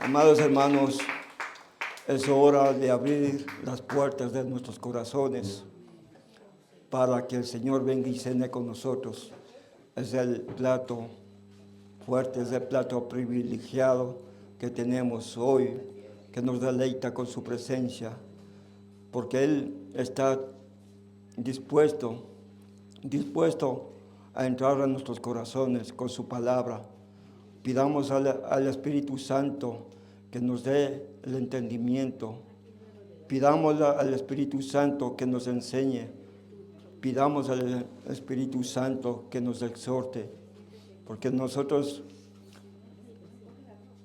Amados hermanos, es hora de abrir las puertas de nuestros corazones para que el Señor venga y cene con nosotros. Es el plato fuerte, es el plato privilegiado que tenemos hoy, que nos deleita con su presencia, porque Él está dispuesto a entrar a nuestros corazones con su palabra. Pidamos al Espíritu Santo que nos dé el entendimiento. Pidamos al Espíritu Santo que nos enseñe. Pidamos al Espíritu Santo que nos exhorte. Porque nosotros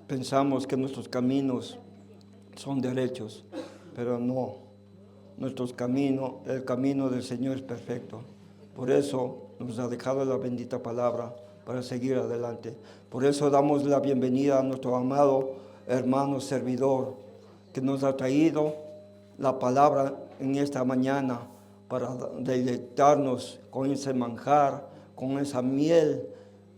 pensamos que nuestros caminos son derechos, pero no. Nuestros caminos, el camino del Señor es perfecto. Por eso nos ha dejado la bendita palabra para seguir adelante. Por eso damos la bienvenida a nuestro amado hermano servidor que nos ha traído la palabra en esta mañana para deleitarnos con ese manjar, con esa miel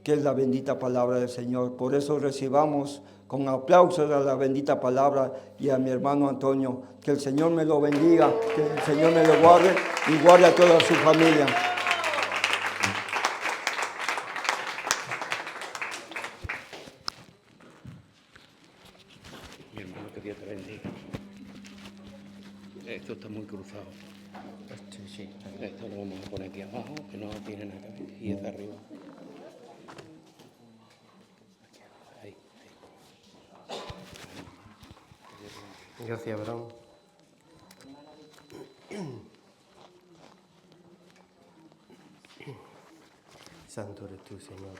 que es la bendita palabra del Señor. Por eso recibamos con aplausos a la bendita palabra y a mi hermano Antonio. Que el Señor me lo bendiga, que el Señor me lo guarde y guarde a toda su familia. Mi hermano, que Dios te bendiga. Esto está muy cruzado. Sí. Esto lo vamos a poner aquí abajo, que no tiene nada que ver. Y está arriba. Ahí. Gracias, Abraham. Santo eres tú, Señor.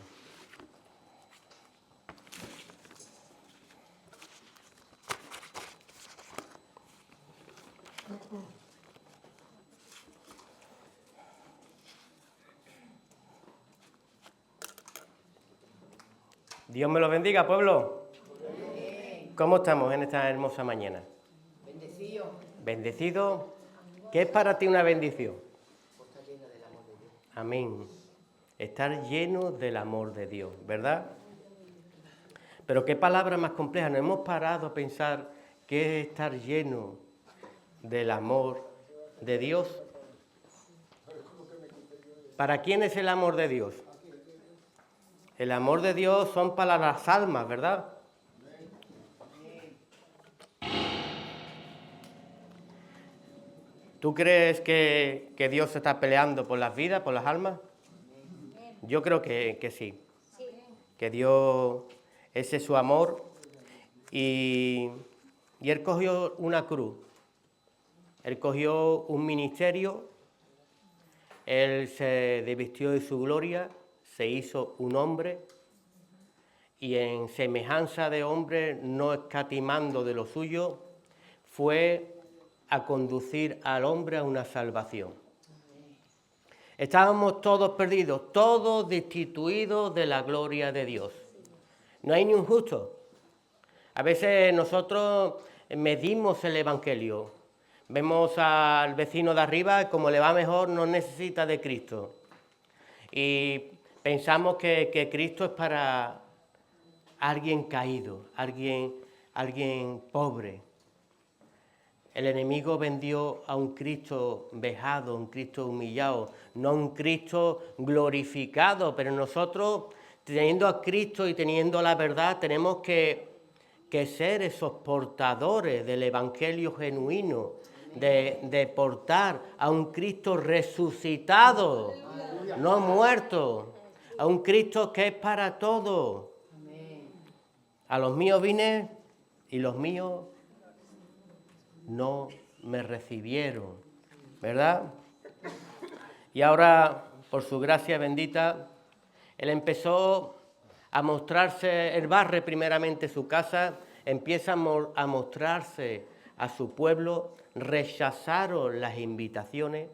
Dios me lo bendiga, pueblo. ¿Cómo estamos en esta hermosa mañana? Bendecido. Bendecido. ¿Qué es para ti una bendición? Estar lleno del amor de Dios. Amén. Estar lleno del amor de Dios, ¿verdad? Pero qué palabra más compleja. Nos hemos parado a pensar qué es estar lleno del amor de Dios. ¿Para quién es el amor de Dios? El amor de Dios son para las almas, ¿verdad? ¿Tú crees que Dios se está peleando por las vidas, por las almas? Yo creo que sí. Que Dios, ese es su amor. Y Él cogió una cruz. Él cogió un ministerio. Él se desvistió de su gloria, se hizo un hombre. Y en semejanza de hombre, no escatimando de lo suyo, fue a conducir al hombre a una salvación. Estábamos todos perdidos, todos destituidos de la gloria de Dios. No hay ni un justo. A veces nosotros medimos el Evangelio. Vemos al vecino de arriba, como le va mejor, no necesita de Cristo. Y pensamos que Cristo es para alguien caído, alguien pobre. El enemigo vendió a un Cristo vejado, un Cristo humillado, no un Cristo glorificado, pero nosotros, teniendo a Cristo y teniendo la verdad, tenemos que ser esos portadores del Evangelio genuino, de portar a un Cristo resucitado, no muerto, a un Cristo que es para todos. A los míos vine y los míos no me recibieron, ¿verdad? Y ahora, por su gracia bendita, Él empezó a mostrarse, Él barre primeramente su casa, empieza a mostrarse a su pueblo, rechazaron las invitaciones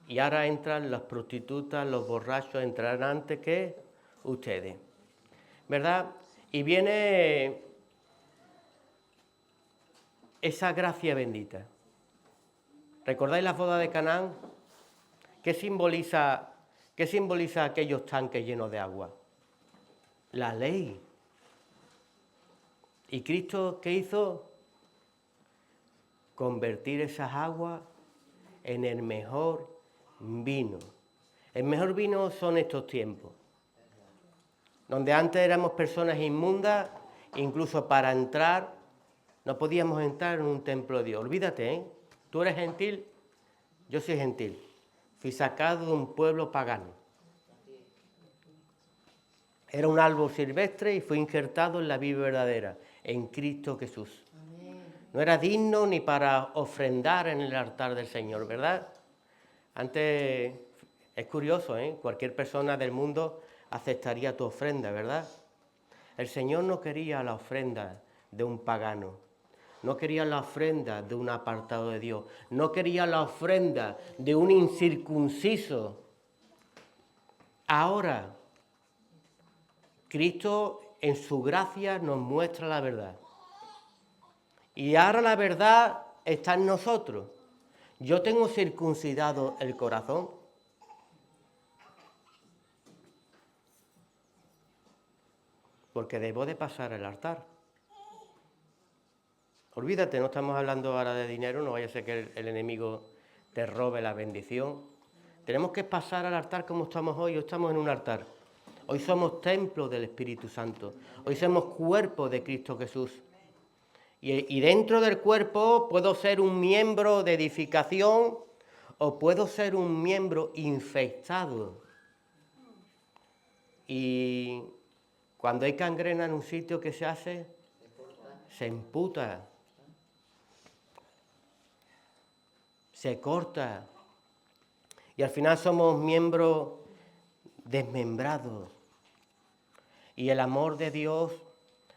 y ahora entran las prostitutas, los borrachos, entrarán antes que ustedes, ¿verdad? Y viene esa gracia bendita. ¿Recordáis la boda de Canaán? ¿Qué simboliza aquellos tanques llenos de agua? La ley. ¿Y Cristo qué hizo? Convertir esas aguas en el mejor vino. El mejor vino son estos tiempos, donde antes éramos personas inmundas, incluso para entrar, no podíamos entrar en un templo de Dios. Olvídate, ¿eh? Tú eres gentil, yo soy gentil. Fui sacado de un pueblo pagano. Era un árbol silvestre y fui injertado en la vida verdadera, en Cristo Jesús. No era digno ni para ofrendar en el altar del Señor, ¿verdad? Antes, es curioso, ¿eh? Cualquier persona del mundo aceptaría tu ofrenda, ¿verdad? El Señor no quería la ofrenda de un pagano, no quería la ofrenda de un apartado de Dios, no quería la ofrenda de un incircunciso. Ahora, Cristo en su gracia nos muestra la verdad. Y ahora la verdad está en nosotros. Yo tengo circuncidado el corazón. Porque debo de pasar el altar. Olvídate, no estamos hablando ahora de dinero, no vaya a ser que el enemigo te robe la bendición. Tenemos que pasar al altar como estamos hoy. Hoy estamos en un altar. Hoy somos templo del Espíritu Santo. Hoy somos cuerpo de Cristo Jesús. Y dentro del cuerpo puedo ser un miembro de edificación o puedo ser un miembro infectado. Y cuando hay gangrena en un sitio, ¿qué se hace? Se amputa, se corta. Y al final somos miembros desmembrados. Y el amor de Dios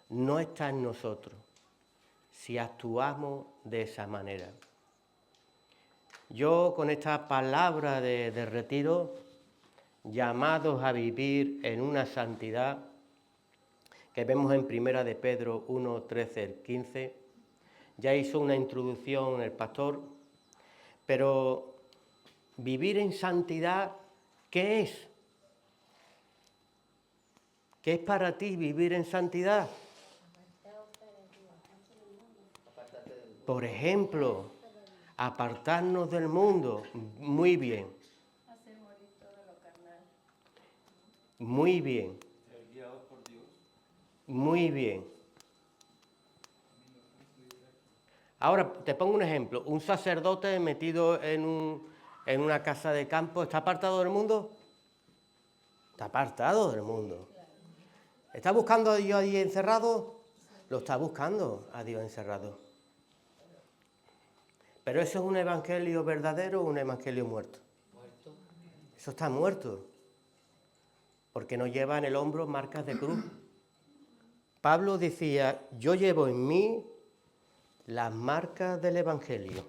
no está en nosotros si actuamos de esa manera. Yo con esta palabra de retiro, llamados a vivir en una santidad, que vemos en Primera de Pedro 1, 13, 15, ya hizo una introducción el pastor, pero vivir en santidad, ¿qué es? ¿Qué es para ti vivir en santidad? Por ejemplo, apartarnos del mundo. Muy bien. Muy bien. Muy bien. Ahora, te pongo un ejemplo. Un sacerdote metido en una casa de campo, ¿está apartado del mundo? Está apartado del mundo. ¿Está buscando a Dios ahí encerrado? Lo está buscando a Dios encerrado. Pero eso es un evangelio verdadero o un evangelio muerto. Eso está muerto. Porque no lleva en el hombro marcas de cruz. Pablo decía, yo llevo en mí las marcas del evangelio.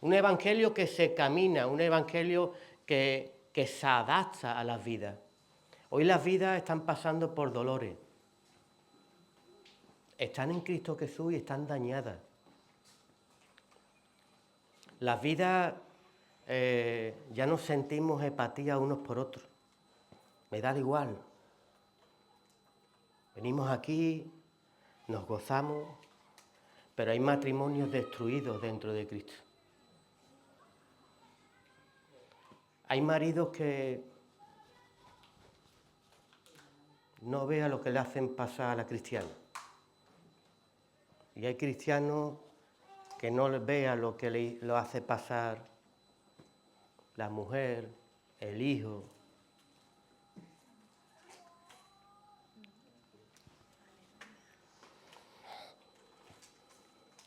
Un evangelio que se camina, un evangelio que se adapta a las vidas. Hoy las vidas están pasando por dolores. Están en Cristo Jesús y están dañadas. Las vidas ya no sentimos empatía unos por otros. Me da igual. Venimos aquí, nos gozamos, pero hay matrimonios destruidos dentro de Cristo. Hay maridos que no vean lo que le hacen pasar a la cristiana. Y hay cristianos que no vean lo que lo hace pasar la mujer, el hijo.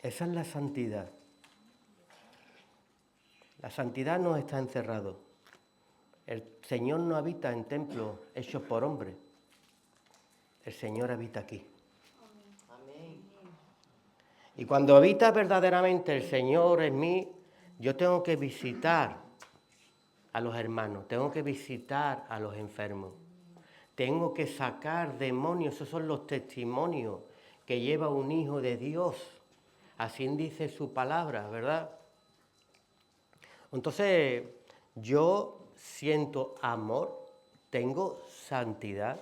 Esa es la santidad. La santidad no está encerrado. El Señor no habita en templos hechos por hombres. El Señor habita aquí. Amén. Y cuando habita verdaderamente el Señor en mí, yo tengo que visitar a los hermanos, tengo que visitar a los enfermos, tengo que sacar demonios. Esos son los testimonios que lleva un hijo de Dios. Así dice su palabra, ¿verdad? Entonces, yo siento amor, tengo santidad.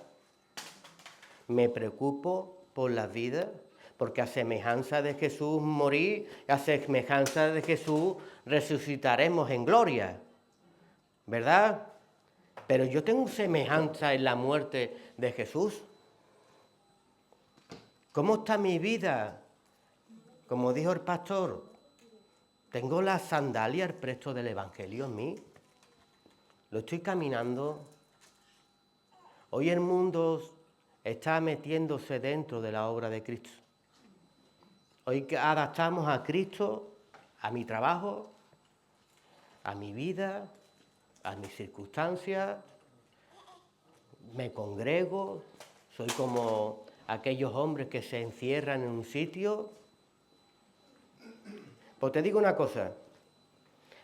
Me preocupo por la vida, porque a semejanza de Jesús morí, a semejanza de Jesús resucitaremos en gloria, ¿verdad? Pero yo tengo semejanza en la muerte de Jesús. ¿Cómo está mi vida? Como dijo el pastor, ¿tengo la sandalia, el presto del Evangelio en mí? ¿Lo estoy caminando? Hoy el mundo está metiéndose dentro de la obra de Cristo. Hoy adaptamos a Cristo a mi trabajo, a mi vida, a mis circunstancias. Me congrego, soy como aquellos hombres que se encierran en un sitio. Pues te digo una cosa,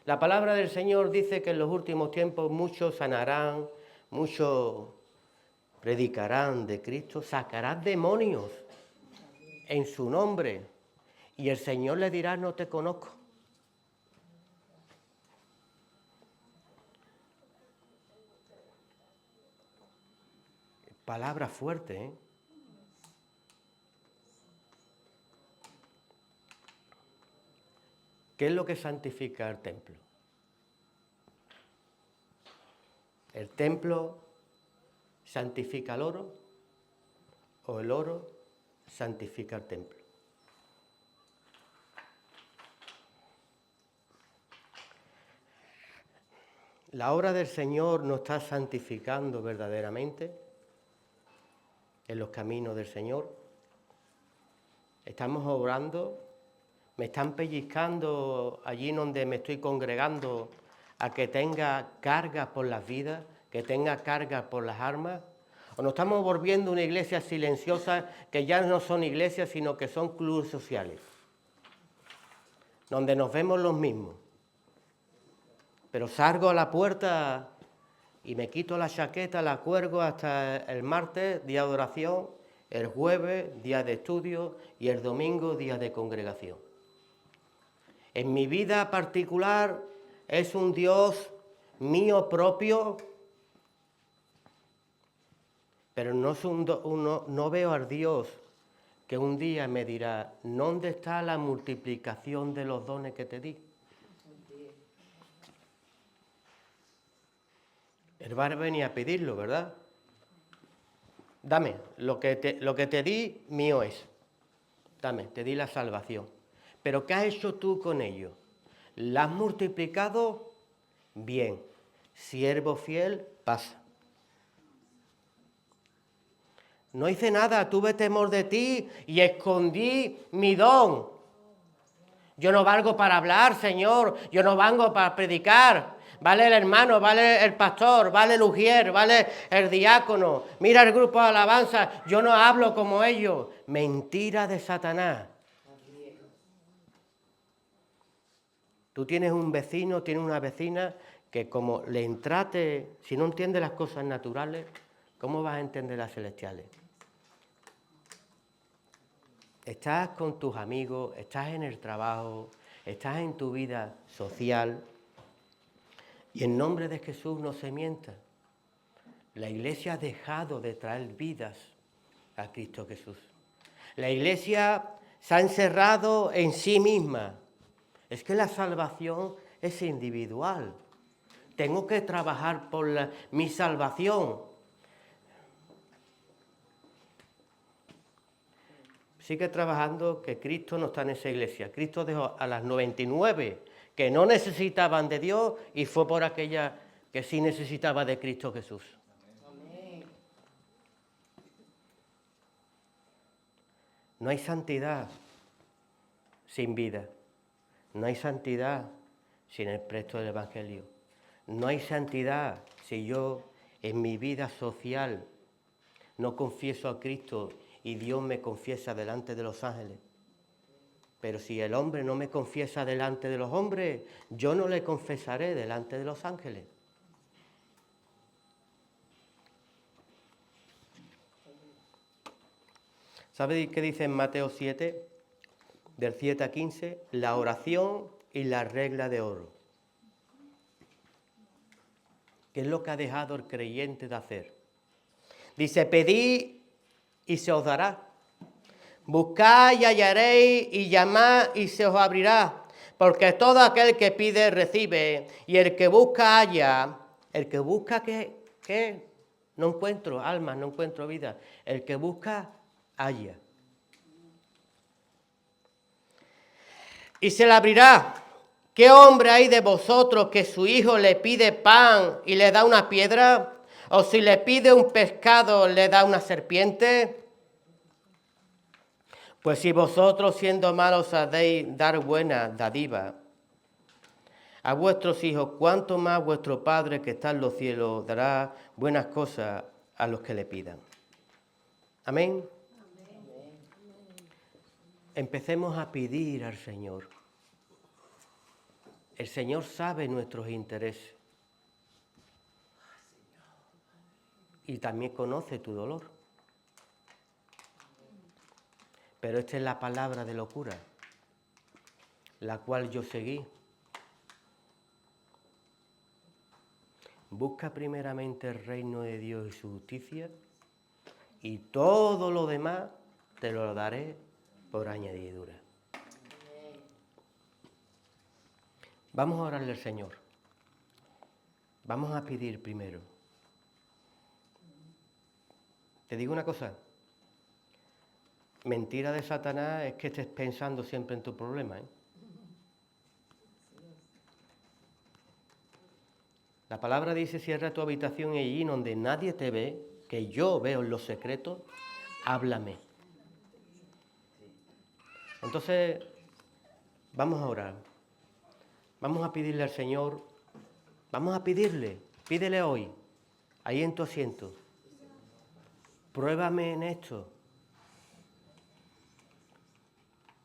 la palabra del Señor dice que en los últimos tiempos muchos sanarán, muchos predicarán de Cristo, sacarán demonios en su nombre y el Señor le dirá: no te conozco. Palabra fuerte, ¿eh? ¿Qué es lo que santifica el templo? ¿El templo santifica el oro o el oro santifica el templo? La obra del Señor nos está santificando verdaderamente en los caminos del Señor. Estamos obrando, me están pellizcando allí donde me estoy congregando a que tenga cargas por las vidas, que tenga cargas por las almas. O nos estamos volviendo una iglesia silenciosa que ya no son iglesias, sino que son clubes sociales, donde nos vemos los mismos. Pero salgo a la puerta y me quito la chaqueta, la cuelgo hasta el martes, día de oración, el jueves, día de estudio, y el domingo, día de congregación. En mi vida particular es un Dios mío propio, pero no veo al Dios que un día me dirá: ¿dónde está la multiplicación de los dones que te di? Él va a venir a pedirlo, ¿verdad? Dame, lo que te di, mío es. Dame, te di la salvación. Pero ¿qué has hecho tú con ello? ¿La has multiplicado? Bien. Siervo fiel, pasa. No hice nada, tuve temor de ti y escondí mi don. Yo no valgo para hablar, Señor. Yo no valgo para predicar. Vale el hermano, vale el pastor, vale el ujier, vale el diácono. Mira el grupo de alabanza, yo no hablo como ellos. Mentira de Satanás. Tú tienes un vecino, tienes una vecina que como le entrate, si no entiende las cosas naturales, ¿cómo vas a entender las celestiales? Estás con tus amigos, estás en el trabajo, estás en tu vida social. Y en nombre de Jesús no se mienta. La iglesia ha dejado de traer vidas a Cristo Jesús. La iglesia se ha encerrado en sí misma. Es que la salvación es individual. Tengo que trabajar por mi salvación. Sigue trabajando, que Cristo no está en esa iglesia. Cristo dejó a las 99 que no necesitaban de Dios y fue por aquella que sí necesitaba de Cristo Jesús. Amén. No hay santidad sin vida. No hay santidad sin el presto del Evangelio. No hay santidad si yo en mi vida social no confieso a Cristo y Dios me confiesa delante de los ángeles. Pero si el hombre no me confiesa delante de los hombres, yo no le confesaré delante de los ángeles. ¿Sabe qué dice en Mateo 7, del 7 a 15? La oración y la regla de oro. ¿Qué es lo que ha dejado el creyente de hacer? Dice: pedid y se os dará. Buscad y hallaréis, y llamad y se os abrirá. Porque todo aquel que pide recibe, y el que busca halla. El que busca, ¿qué? No encuentro alma, no encuentro vida. El que busca halla. Y se le abrirá. ¿Qué hombre hay de vosotros que su hijo le pide pan y le da una piedra? ¿O si le pide un pescado le da una serpiente? Pues si vosotros siendo malos sabéis dar buena dádiva a vuestros hijos, ¿cuánto más vuestro Padre que está en los cielos dará buenas cosas a los que le pidan? Amén. Empecemos a pedir al Señor. El Señor sabe nuestros intereses y también conoce tu dolor. Pero esta es la palabra de locura, la cual yo seguí. Busca primeramente el reino de Dios y su justicia, y todo lo demás te lo daré por añadidura. Vamos a orarle al Señor. Vamos a pedir primero. Te digo una cosa. Mentira de Satanás es que estés pensando siempre en tu problema, ¿eh? La palabra dice, cierra tu habitación y allí donde nadie te ve, que yo veo en los secretos, háblame. Entonces, vamos a orar. Vamos a pedirle al Señor, vamos a pídele hoy, ahí en tu asiento. Pruébame en esto.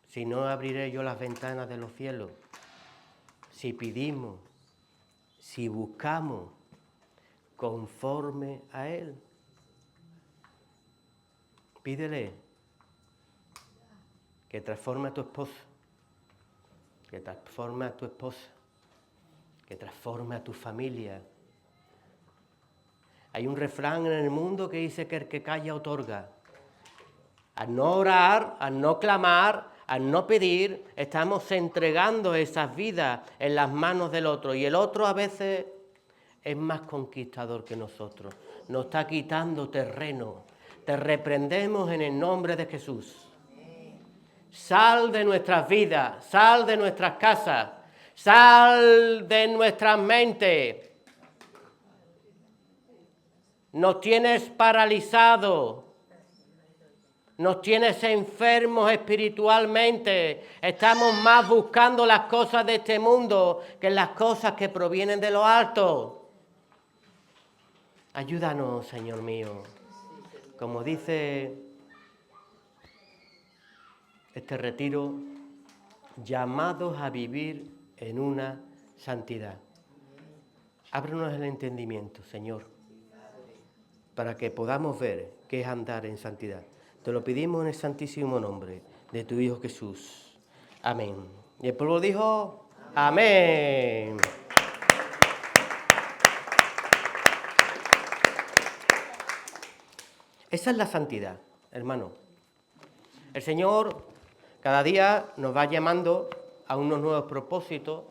Si no, abriré yo las ventanas de los cielos. Si pedimos, si buscamos conforme a Él. Pídele que transforme a tu esposa, que transforme a tu esposa, que transforme a tu familia. Hay un refrán en el mundo que dice que el que calla otorga. Al no orar, al no clamar, al no pedir, estamos entregando esas vidas en las manos del otro. Y el otro a veces es más conquistador que nosotros. Nos está quitando terreno. Te reprendemos en el nombre de Jesús. Sal de nuestras vidas, sal de nuestras casas, sal de nuestras mentes. Nos tienes paralizados. Nos tienes enfermos espiritualmente. Estamos más buscando las cosas de este mundo que las cosas que provienen de lo alto. Ayúdanos, Señor mío. Como dice este retiro, llamados a vivir en una santidad. Ábrenos el entendimiento, Señor, para que podamos ver qué es andar en santidad. Te lo pedimos en el santísimo nombre de tu Hijo Jesús. Amén. Y el pueblo dijo, amén. Esa es la santidad, hermano. El Señor cada día nos va llamando a unos nuevos propósitos,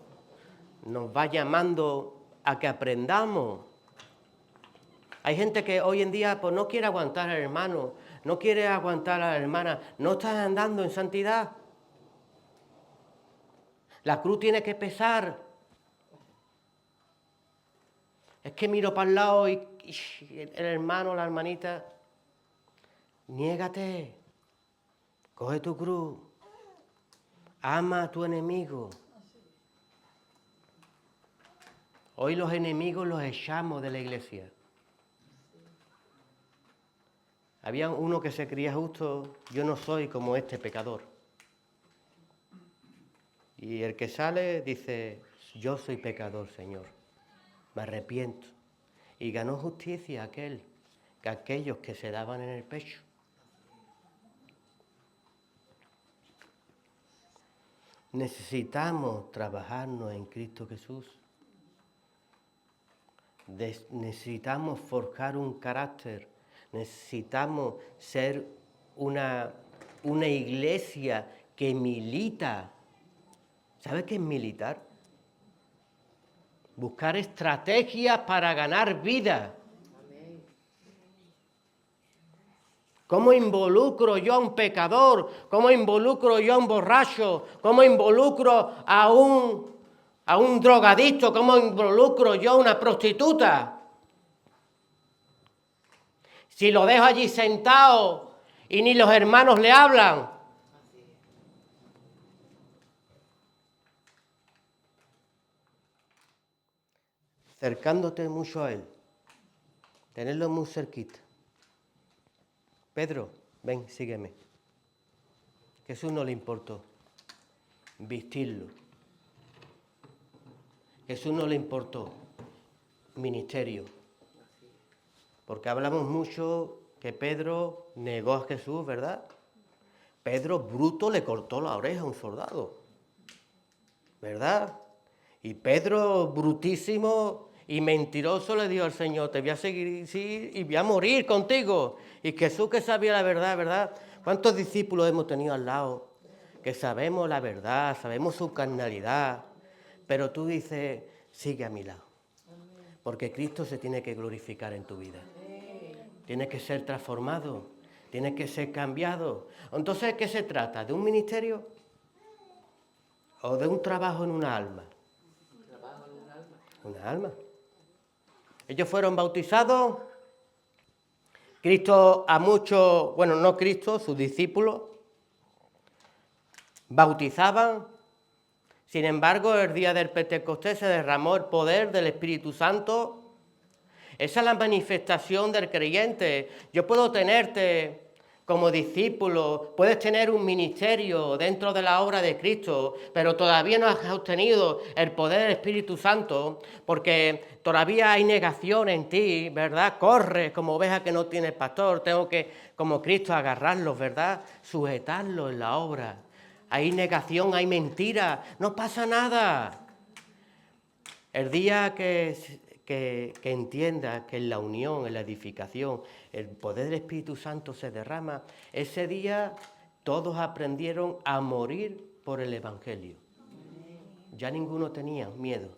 nos va llamando a que aprendamos. Hay gente que hoy en día pues, no quiere aguantar al hermano, no quiere aguantar a la hermana, no está andando en santidad. La cruz tiene que pesar. Es que miro para el lado y el hermano, la hermanita, niégate, coge tu cruz, ama a tu enemigo. Hoy los enemigos los echamos de la iglesia. Había uno que se creía justo, yo no soy como este pecador. Y el que sale dice, yo soy pecador, Señor, me arrepiento. Y ganó justicia aquellos que se daban en el pecho. Necesitamos trabajarnos en Cristo Jesús. Necesitamos forjar un carácter. Necesitamos ser una iglesia que milita. ¿Sabe qué es militar? Buscar estrategias para ganar vida. ¿Cómo involucro yo a un pecador? ¿Cómo involucro yo a un borracho? ¿Cómo involucro a un drogadicto? ¿Cómo involucro yo a una prostituta? Si lo dejo allí sentado y ni los hermanos le hablan. Acercándote mucho a él. Tenerlo muy cerquita. Pedro, ven, sígueme. Jesús no le importó vestirlo. Jesús no le importó ministerio. Porque hablamos mucho que Pedro negó a Jesús, ¿verdad? Pedro bruto le cortó la oreja a un soldado, ¿verdad? Y Pedro brutísimo y mentiroso le dijo al Señor, te voy a seguir sí, y voy a morir contigo. Y Jesús, que sabía la verdad, ¿verdad? ¿Cuántos discípulos hemos tenido al lado? Que sabemos la verdad, sabemos su carnalidad, pero tú dices, sigue a mi lado. Porque Cristo se tiene que glorificar en tu vida. Tienes que ser transformado, tienes que ser cambiado. Entonces, ¿qué se trata? ¿De un ministerio o de un trabajo en una alma? Una alma. Ellos fueron bautizados. Cristo a muchos, bueno, no Cristo, sus discípulos, bautizaban. Sin embargo, el día del Pentecostés se derramó el poder del Espíritu Santo. Esa es la manifestación del creyente. Yo puedo tenerte como discípulo, puedes tener un ministerio dentro de la obra de Cristo, pero todavía no has obtenido el poder del Espíritu Santo, porque todavía hay negación en ti, ¿verdad? Corres como oveja que no tiene pastor. Tengo que, como Cristo, agarrarlos, ¿verdad? Sujetarlos en la obra. Hay negación, hay mentira, no pasa nada. El día que entienda que en la unión, en la edificación, el poder del Espíritu Santo se derrama, ese día todos aprendieron a morir por el Evangelio. Ya ninguno tenía miedo.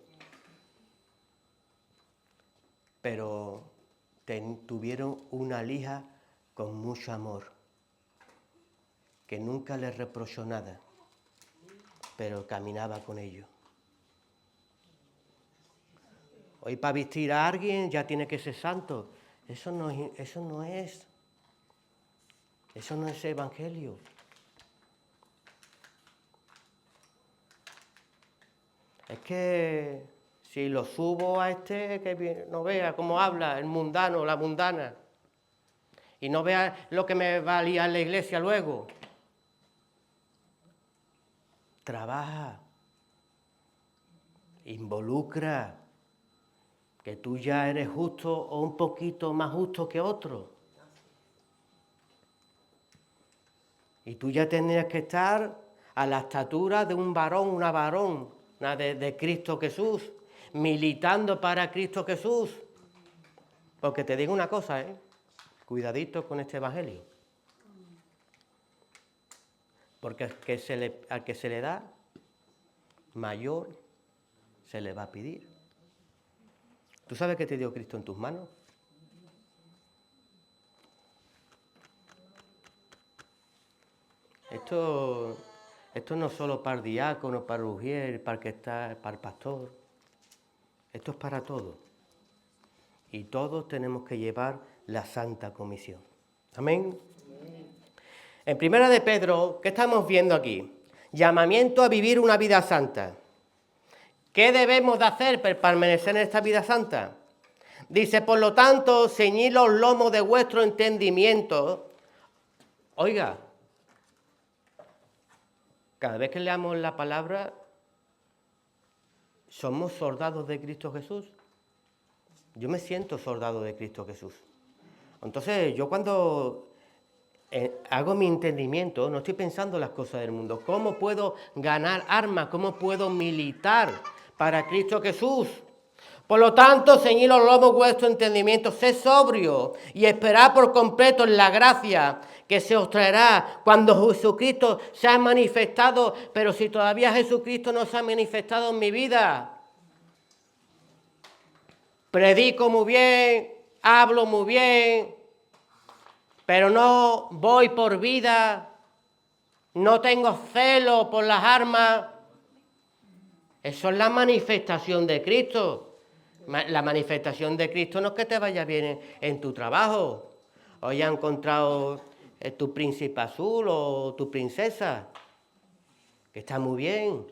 Pero tuvieron una hija con mucho amor, que nunca les reprochó nada, pero caminaba con ellos. Hoy para vestir a alguien ya tiene que ser santo. Eso no es evangelio. Es que si lo subo a que no vea cómo habla el mundano, la mundana, y no vea lo que me va a liar la iglesia luego. Trabaja, involucra, que tú ya eres justo o un poquito más justo que otro. Y tú ya tendrías que estar a la estatura de un varón, una varona de Cristo Jesús, militando para Cristo Jesús. Porque te digo una cosa, cuidadito con este evangelio. Porque al que se le da, mayor se le va a pedir. ¿Tú sabes qué te dio Cristo en tus manos? Esto no es solo para el diácono, para el ujier, para el que está, para el pastor. Esto es para todos. Y todos tenemos que llevar la Santa Comisión. Amén. En Primera de Pedro, ¿qué estamos viendo aquí? Llamamiento a vivir una vida santa. ¿Qué debemos de hacer para permanecer en esta vida santa? Dice, por lo tanto, ceñid los lomos de vuestro entendimiento. Oiga, cada vez que leamos la palabra, ¿somos soldados de Cristo Jesús? Yo me siento soldado de Cristo Jesús. Entonces, yo cuando hago mi entendimiento, no estoy pensando en las cosas del mundo. ¿Cómo puedo ganar armas? ¿Cómo puedo militar para Cristo Jesús? Por lo tanto, ceñid los lomos vuestro entendimiento, sed sobrio y esperad por completo en la gracia que se os traerá cuando Jesucristo se ha manifestado. Pero si todavía Jesucristo no se ha manifestado en mi vida, predico muy bien, hablo muy bien, pero no voy por vida, no tengo celo por las armas. Eso es la manifestación de Cristo. La manifestación de Cristo no es que te vaya bien en tu trabajo. Hoy has encontrado tu príncipe azul o tu princesa, que está muy bien.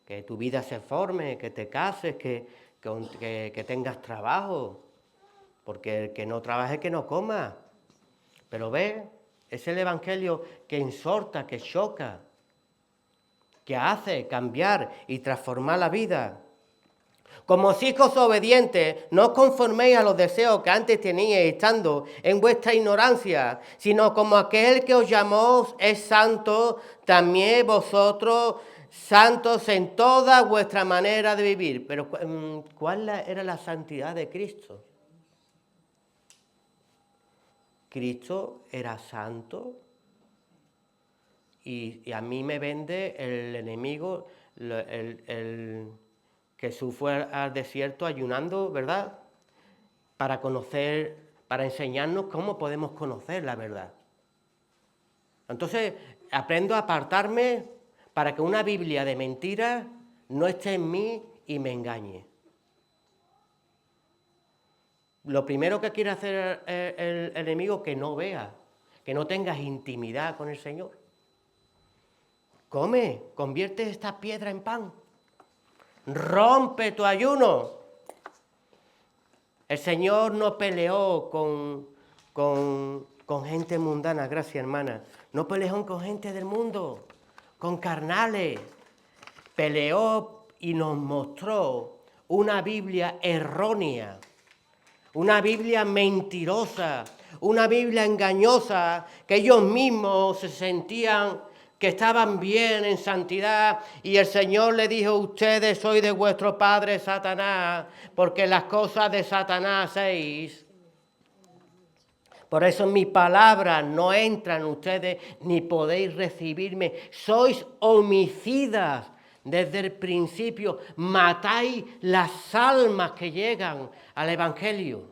Que tu vida se forme, que te cases, que tengas trabajo. Porque el que no trabaje, que no coma. Pero ve, es el evangelio que exhorta, que choca, que hace cambiar y transformar la vida. Como hijos obedientes, no os conforméis a los deseos que antes teníais estando en vuestra ignorancia, sino como aquel que os llamó es santo, también vosotros santos en toda vuestra manera de vivir. Pero ¿cuál era la santidad de Cristo? Cristo era santo y a mí me vende el enemigo, Jesús fue al desierto ayunando, ¿verdad? Para conocer, para enseñarnos cómo podemos conocer la verdad. Entonces, aprendo a apartarme para que una Biblia de mentiras no esté en mí y me engañe. Lo primero que quiere hacer el enemigo, que no vea, que no tengas intimidad con el Señor. Come, convierte esta piedra en pan. Rompe tu ayuno. El Señor no peleó con gente mundana, gracias hermana. No peleó con gente del mundo, con carnales. Peleó y nos mostró una Biblia errónea, una Biblia mentirosa, una Biblia engañosa, que ellos mismos se sentían que estaban bien en santidad, y el Señor le dijo: ustedes sois de vuestro padre Satanás, porque las cosas de Satanás hacéis. Por eso mi palabra no entra en ustedes, ni podéis recibirme. Sois homicidas desde el principio, matáis las almas que llegan al Evangelio.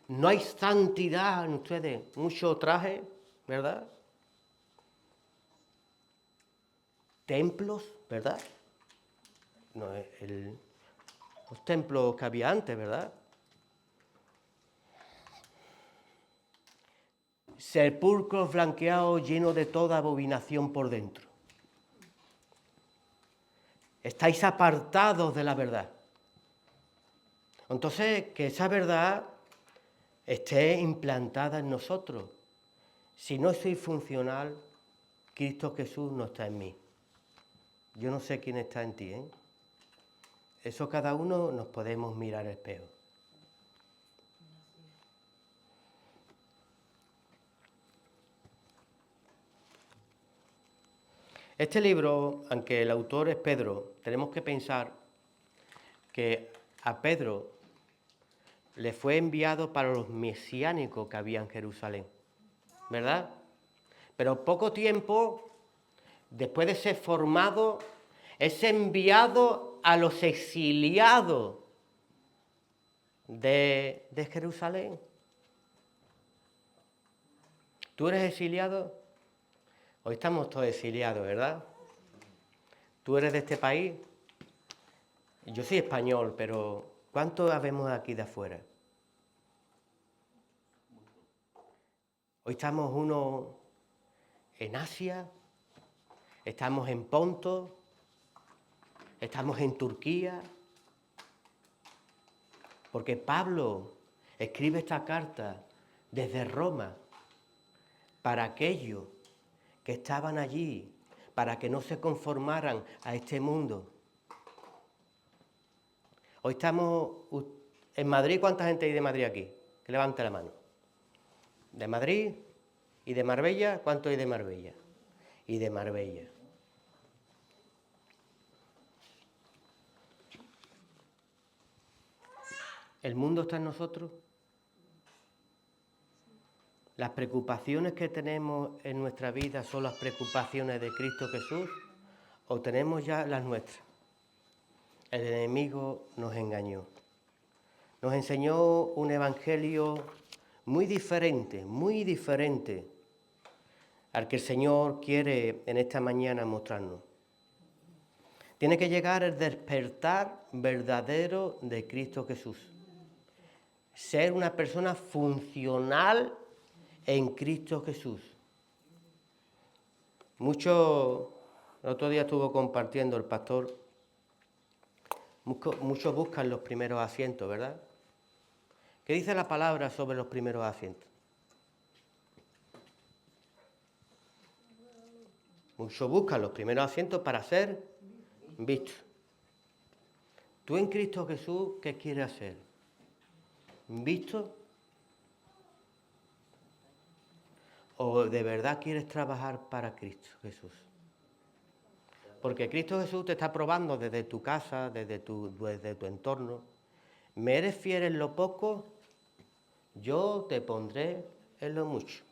No hay santidad en ustedes, mucho traje, ¿verdad? Templos, ¿verdad? No, los templos que había antes, ¿verdad? Sepulcros blanqueados llenos de toda abominación por dentro. Estáis apartados de la verdad. Entonces, que esa verdad esté implantada en nosotros. Si no soy funcional, Cristo Jesús no está en mí. Yo no sé quién está en ti, ¿eh? Eso cada uno nos podemos mirar al espejo. Este libro, aunque el autor es Pedro, tenemos que pensar que a Pedro le fue enviado para los mesiánicos que había en Jerusalén, ¿verdad? Pero poco tiempo, después de ser formado, es enviado a los exiliados de Jerusalén. ¿Tú eres exiliado? Hoy estamos todos exiliados, ¿verdad? ¿Tú eres de este país? Yo soy español, pero ¿cuántos habemos aquí de afuera? Hoy estamos unos en Asia, estamos en Ponto, estamos en Turquía, porque Pablo escribe esta carta desde Roma para aquellos que estaban allí, para que no se conformaran a este mundo. Hoy estamos en Madrid. ¿Cuánta gente hay de Madrid aquí? Que levante la mano. ¿De Madrid? ¿Y de Marbella? ¿Cuánto hay de Marbella? Y de Marbella. ¿El mundo está en nosotros? ¿Las preocupaciones que tenemos en nuestra vida son las preocupaciones de Cristo Jesús o tenemos ya las nuestras? El enemigo nos engañó. Nos enseñó un evangelio muy diferente al que el Señor quiere en esta mañana mostrarnos. Tiene que llegar el despertar verdadero de Cristo Jesús. Ser una persona funcional en Cristo Jesús. El otro día estuvo compartiendo el pastor, muchos buscan los primeros asientos, ¿verdad? ¿Qué dice la palabra sobre los primeros asientos? Muchos buscan los primeros asientos para ser vistos. Tú en Cristo Jesús, ¿qué quieres hacer? ¿Visto? ¿O de verdad quieres trabajar para Cristo Jesús? Porque Cristo Jesús te está probando desde tu casa, desde tu entorno. ¿Me eres fiel en lo poco? Yo te pondré en lo mucho.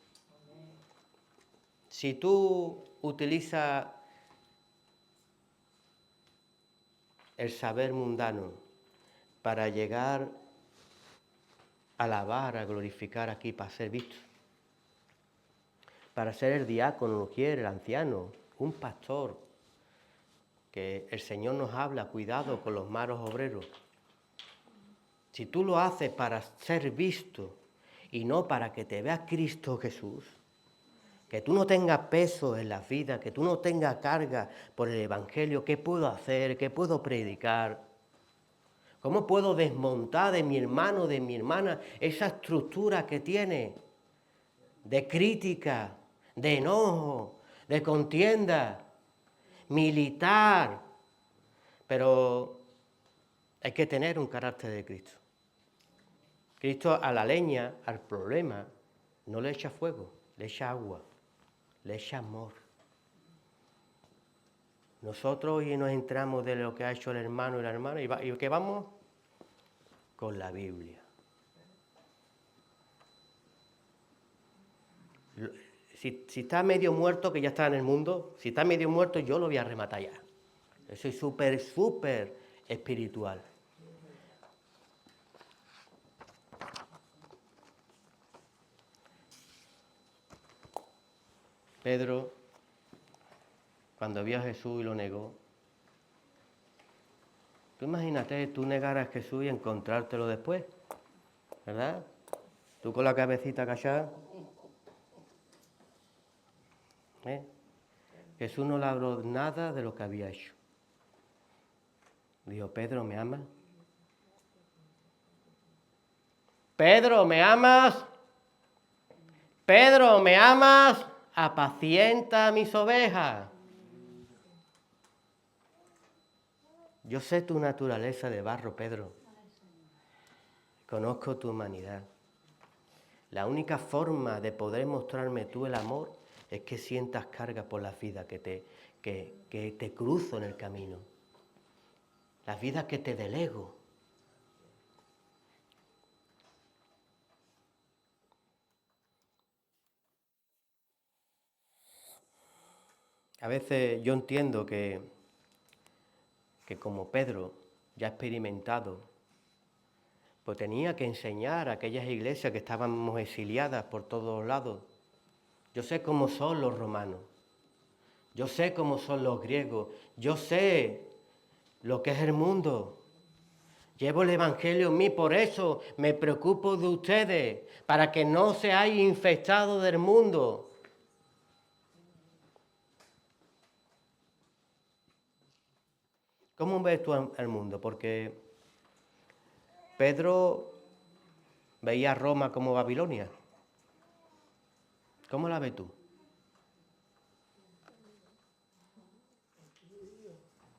Si tú utilizas el saber mundano para llegar a alabar, a glorificar aquí, para ser visto, para ser el diácono, lo quiere, el anciano, un pastor, que el Señor nos habla, cuidado con los malos obreros. Si tú lo haces para ser visto y no para que te vea Cristo Jesús, que tú no tengas peso en la vida, que tú no tengas carga por el Evangelio, ¿qué puedo hacer? ¿Qué puedo predicar? ¿Cómo puedo desmontar de mi hermano, de mi hermana, esa estructura que tiene de crítica, de enojo, de contienda, militar? Pero hay que tener un carácter de Cristo. Cristo a la leña, al problema, no le echa fuego, le echa agua, le echa amor. Nosotros hoy nos entramos de lo que ha hecho el hermano y la hermana y ¿qué vamos? Con la Biblia. Si está medio muerto, que ya está en el mundo, si está medio muerto, yo lo voy a rematar ya. Yo soy súper espiritual. Pedro, cuando vio a Jesús y lo negó, tú imagínate, tú negar a Jesús y encontrártelo después, ¿verdad? Tú con la cabecita agachada. Jesús no le habló nada de lo que había hecho. Dijo, Pedro, ¿me amas? Pedro, ¿me amas? Pedro, ¿me amas? Apacienta mis ovejas. Yo sé tu naturaleza de barro, Pedro. Conozco tu humanidad. La única forma de poder mostrarme tú el amor es que sientas carga por las vidas que te cruzo en el camino. Las vidas que te delego. A veces yo entiendo que como Pedro, ya experimentado, pues tenía que enseñar a aquellas iglesias que estábamos exiliadas por todos lados. Yo sé cómo son los romanos, yo sé cómo son los griegos, yo sé lo que es el mundo. Llevo el Evangelio en mí, por eso me preocupo de ustedes, para que no seáis infectados del mundo. ¿Cómo ves tú el mundo? Porque Pedro veía a Roma como Babilonia. ¿Cómo la ves tú?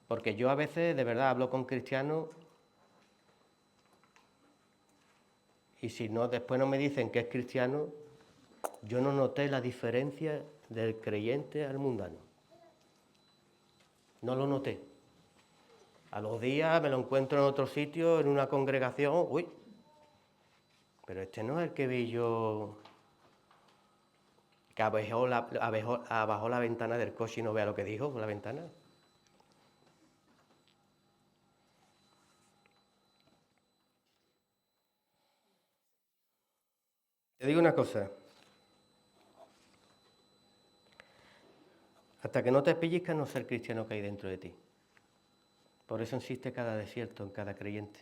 Porque yo a veces, de verdad, hablo con cristianos y si no, después no me dicen que es cristiano, yo no noté la diferencia del creyente al mundano. No lo noté. A los días me lo encuentro en otro sitio, en una congregación, uy, Pero este no es el que vi yo que abajó la ventana del coche y no vea lo que dijo por la ventana. Te digo una cosa. Hasta que no te pellizcas, no ser cristiano que hay dentro de ti. Por eso existe cada desierto en cada creyente.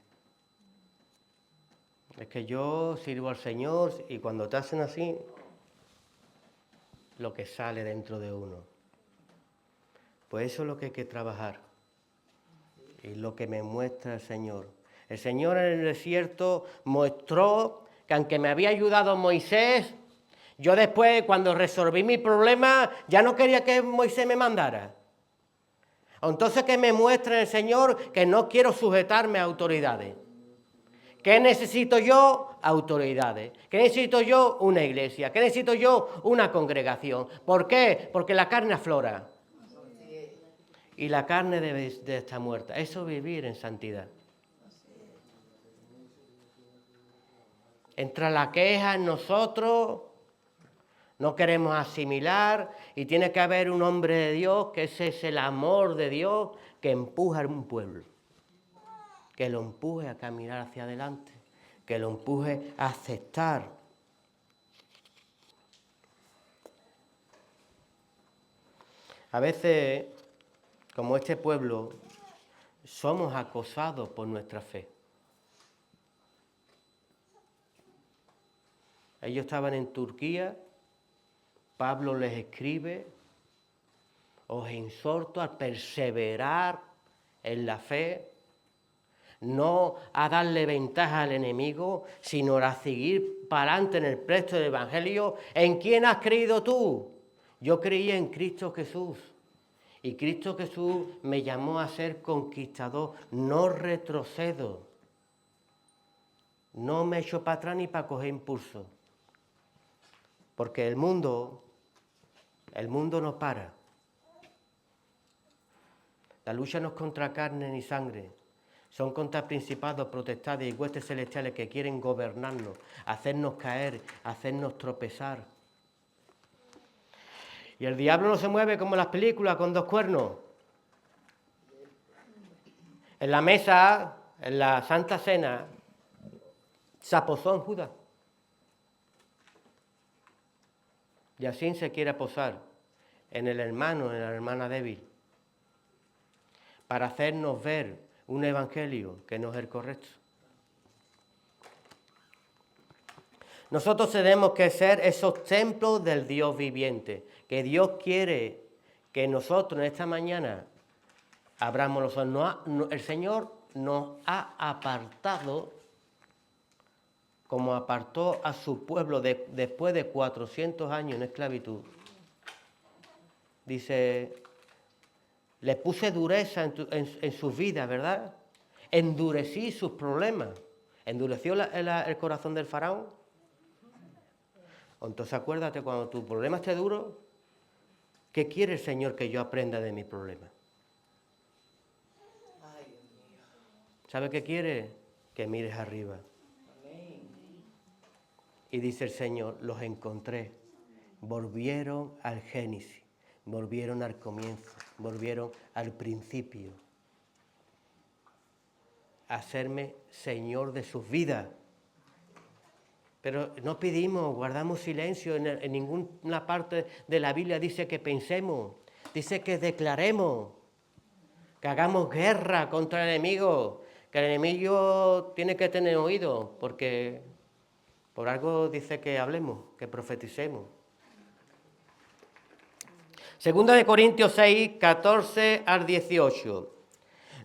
Es que yo sirvo al Señor y cuando te hacen así, lo que sale dentro de uno. Pues eso es lo que hay que trabajar. Y lo que me muestra el Señor. El Señor en el desierto mostró que aunque me había ayudado Moisés, yo después, cuando resolví mi problema, ya no quería que Moisés me mandara. Entonces, ¿qué me muestra el Señor? Que no quiero sujetarme a autoridades. ¿Qué necesito yo? Autoridades. ¿Qué necesito yo? Una iglesia. ¿Qué necesito yo? Una congregación. ¿Por qué? Porque la carne aflora. Y la carne debe de estar muerta. Eso es vivir en santidad. Entra la queja en nosotros, no queremos asimilar y tiene que haber un hombre de Dios, que ese es el amor de Dios que empuja a un pueblo, que lo empuje a caminar hacia adelante, que lo empuje a aceptar. A veces, como este pueblo, somos acosados por nuestra fe. Ellos estaban en Turquía, Pablo les escribe, os exhorto a perseverar en la fe, no a darle ventaja al enemigo, sino a seguir para adelante en el presto del Evangelio. ¿En quién has creído tú? Yo creí en Cristo Jesús. Y Cristo Jesús me llamó a ser conquistador, no retrocedo. No me echo para atrás ni para coger impulso. Porque el mundo no para. La lucha no es contra carne ni sangre, son contra principados, potestades y huestes celestiales que quieren gobernarnos, hacernos caer, hacernos tropezar. Y el diablo no se mueve como en las películas con dos cuernos. En la mesa, en la Santa Cena, se aposó en Judas. Y así se quiere posar en el hermano, en la hermana débil, para hacernos ver un evangelio que no es el correcto. Nosotros tenemos que ser esos templos del Dios viviente, que Dios quiere que nosotros en esta mañana abramos los ojos. El Señor nos ha apartado, como apartó a su pueblo después de 400 años en esclavitud. Dice, le puse dureza en sus vidas, ¿verdad? Endurecí sus problemas. ¿Endureció el corazón del faraón? Entonces acuérdate, cuando tu problema esté duro, ¿qué quiere el Señor que yo aprenda de mi problema? ¿Sabe qué quiere? Que mires arriba. Y dice el Señor, los encontré, volvieron al Génesis, volvieron al comienzo, volvieron al principio, a hacerme Señor de sus vidas. Pero no pedimos, guardamos silencio, en ninguna parte de la Biblia dice que pensemos, dice que declaremos, que hagamos guerra contra el enemigo, que el enemigo tiene que tener oído, porque por algo dice que hablemos, que profeticemos. Segunda de Corintios 6, 14 al 18.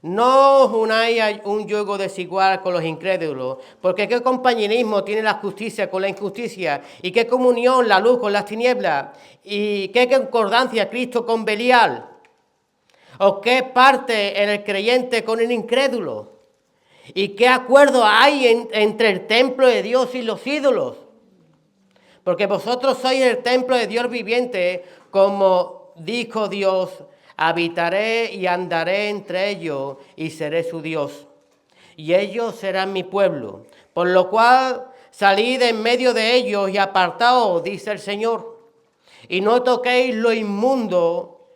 No os unáis un yugo desigual con los incrédulos, porque qué compañerismo tiene la justicia con la injusticia, y qué comunión la luz con las tinieblas, y qué concordancia Cristo con Belial, o qué parte en el creyente con el incrédulo, y qué acuerdo hay entre el templo de Dios y los ídolos, porque vosotros sois el templo de Dios viviente, como dijo Dios: habitaré y andaré entre ellos y seré su Dios, y ellos serán mi pueblo. Por lo cual, salid en medio de ellos y apartaos, dice el Señor, y no toquéis lo inmundo,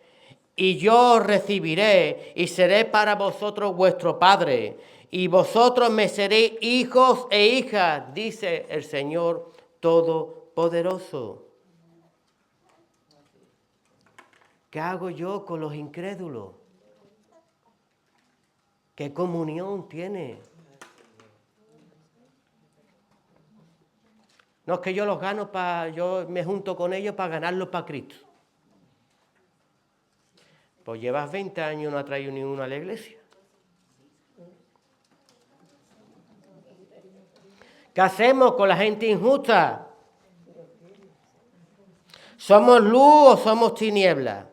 y yo os recibiré, y seré para vosotros vuestro Padre, y vosotros me seréis hijos e hijas, dice el Señor Todopoderoso. ¿Qué hago yo con los incrédulos? ¿Qué comunión tiene? No es que yo los gano yo me junto con ellos para ganarlos para Cristo. Pues llevas 20 años y no ha traído ni uno a la iglesia. ¿Qué hacemos con la gente injusta? ¿Somos luz o somos tinieblas?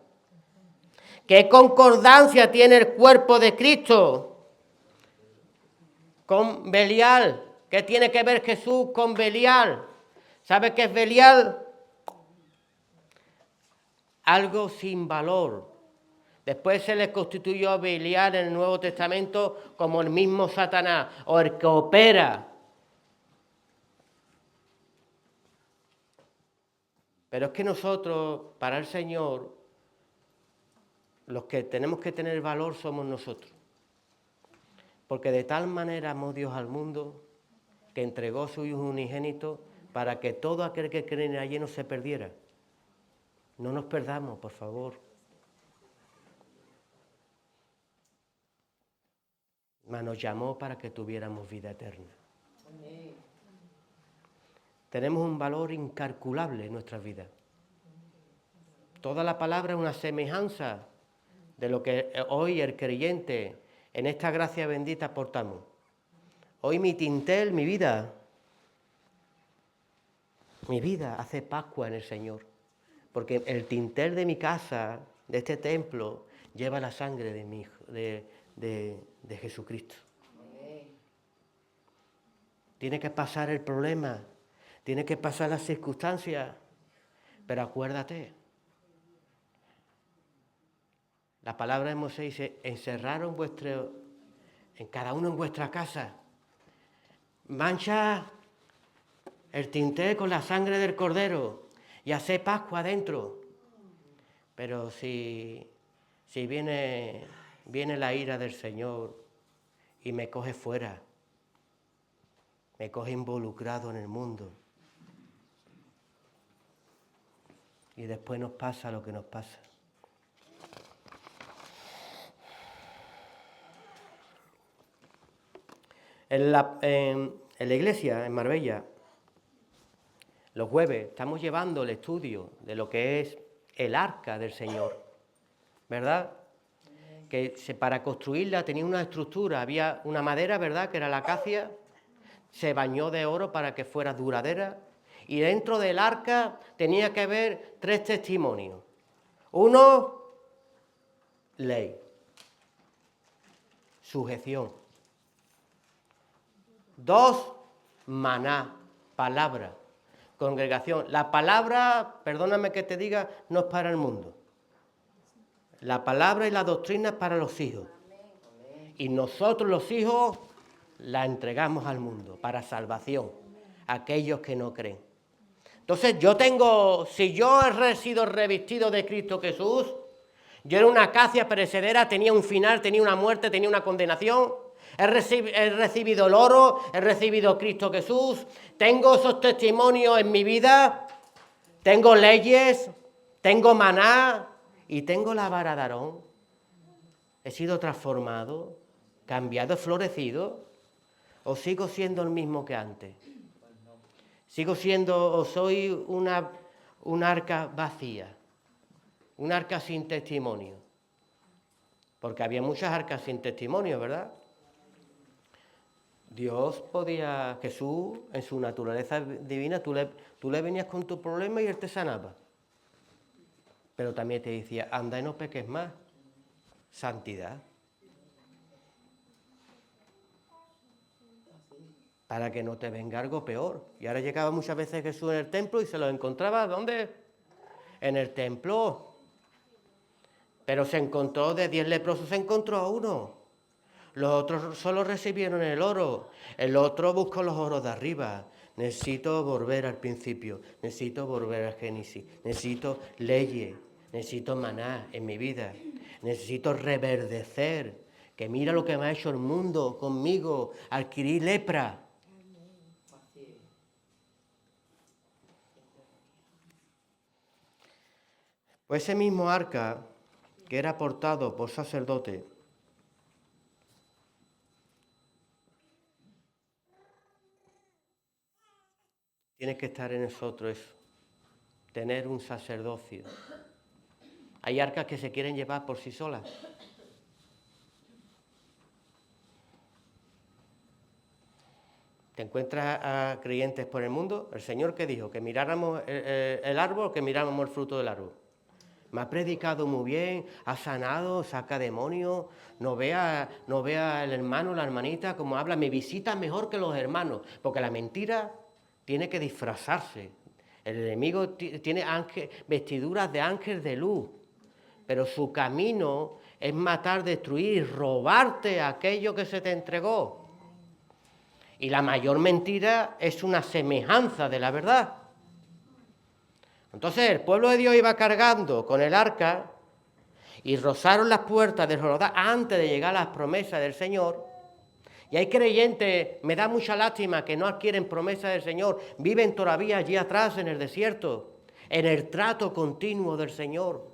¿Qué concordancia tiene el cuerpo de Cristo con Belial? ¿Qué tiene que ver Jesús con Belial? ¿Sabe qué es Belial? Algo sin valor. Después se le constituyó a Belial en el Nuevo Testamento como el mismo Satanás o el que opera. Pero es que nosotros, para el Señor, los que tenemos que tener valor somos nosotros. Porque de tal manera amó Dios al mundo que entregó a su Hijo unigénito para que todo aquel que cree en Él no se perdiera. No nos perdamos, por favor. Mas nos llamó para que tuviéramos vida eterna. Amén. Tenemos un valor incalculable en nuestras vidas. Toda la palabra es una semejanza de lo que hoy el creyente en esta gracia bendita portamos. Hoy mi tintel, mi vida hace Pascua en el Señor. Porque el tintel de mi casa, de este templo, lleva la sangre de mi hijo, de Jesucristo. Tiene que pasar el problema, tiene que pasar las circunstancias, pero acuérdate, la palabra de Moisés dice, encerraron en cada uno en vuestra casa, mancha el tintel con la sangre del cordero y hace Pascua adentro. Pero si viene la ira del Señor y me coge fuera, me coge involucrado en el mundo. Y después nos pasa lo que nos pasa. En la iglesia, en Marbella, los jueves, estamos llevando el estudio de lo que es el arca del Señor, ¿verdad? Que para construirla tenía una estructura, había una madera, ¿verdad?, que era la acacia, se bañó de oro para que fuera duradera, y dentro del arca tenía que haber 3 testimonios. 1, ley, sujeción. 2, maná, palabra, congregación. La palabra, perdóname que te diga, no es para el mundo. La palabra y la doctrina es para los hijos. Y nosotros los hijos la entregamos al mundo para salvación, a aquellos que no creen. Entonces si yo he sido revestido de Cristo Jesús, yo era una acacia perecedera, tenía un final, tenía una muerte, tenía una condenación. He recibido el oro, he recibido Cristo Jesús, tengo esos testimonios en mi vida, tengo leyes, tengo maná y tengo la vara de Aarón. He sido transformado, cambiado, florecido, o sigo siendo el mismo que antes. Sigo siendo o soy un arca vacía, un arca sin testimonio. Porque había muchas arcas sin testimonio, ¿verdad? Jesús, en su naturaleza divina, tú le venías con tu problema y él te sanaba. Pero también te decía, anda y no peques más. Santidad. Para que no te venga algo peor. Y ahora llegaba muchas veces Jesús en el templo y se lo encontraba, ¿dónde? En el templo. Pero se encontró, de 10 leprosos se encontró a uno. Los otros solo recibieron el oro. El otro buscó los oros de arriba. necesito volver al principio, necesito volver al Génesis, necesito leyes, necesito maná en mi vida, necesito reverdecer, que mira lo que me ha hecho el mundo conmigo, adquirí lepra. Pues ese mismo arca que era portado por sacerdote, tiene que estar en nosotros eso, tener un sacerdocio. Hay arcas que se quieren llevar por sí solas. ¿Te encuentras a creyentes por el mundo? El Señor que dijo, que miráramos el árbol, que miráramos el fruto del árbol. Me ha predicado muy bien, ha sanado, saca demonios, no vea el hermano, la hermanita, como habla, me visita mejor que los hermanos, porque la mentira tiene que disfrazarse. El enemigo tiene vestiduras de ángel de luz, pero su camino es matar, destruir y robarte aquello que se te entregó. Y la mayor mentira es una semejanza de la verdad. Entonces el pueblo de Dios iba cargando con el arca y rozaron las puertas del Jordán antes de llegar a las promesas del Señor. Y hay creyentes, me da mucha lástima, que no adquieren promesas del Señor, viven todavía allí atrás en el desierto, en el trato continuo del Señor,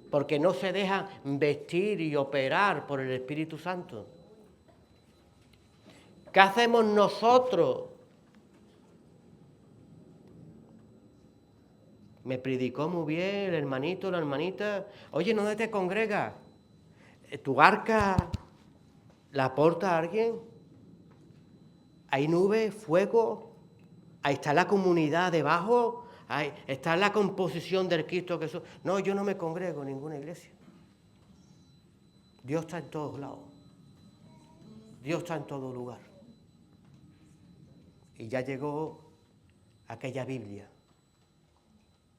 porque no se dejan vestir y operar por el Espíritu Santo. ¿Qué hacemos nosotros? Me predicó muy bien el hermanito, la hermanita. Oye, ¿dónde te congregas? ¿Tu arca la aporta alguien? ¿Hay nube, fuego? ¿Ahí está la comunidad debajo? ¿Ahí está la composición del Cristo que soy? No, yo no me congrego en ninguna iglesia. Dios está en todos lados. Dios está en todo lugar. Y ya llegó aquella Biblia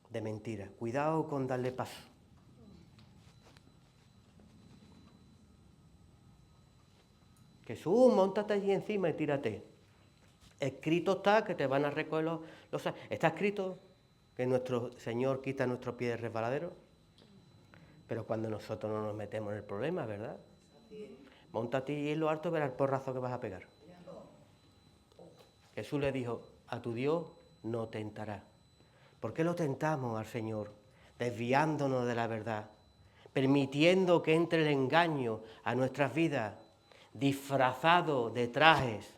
de mentira. Cuidado con darle paso. Jesús, móntate allí encima y tírate. Escrito está que te van a recoger los... Está escrito que nuestro Señor quita nuestro pie de resbaladero. Pero cuando nosotros no nos metemos en el problema, ¿verdad? Móntate y en lo alto verás el porrazo que vas a pegar. Jesús le dijo, a tu Dios no tentará. ¿Por qué lo tentamos al Señor? Desviándonos de la verdad, permitiendo que entre el engaño a nuestras vidas, disfrazado de trajes,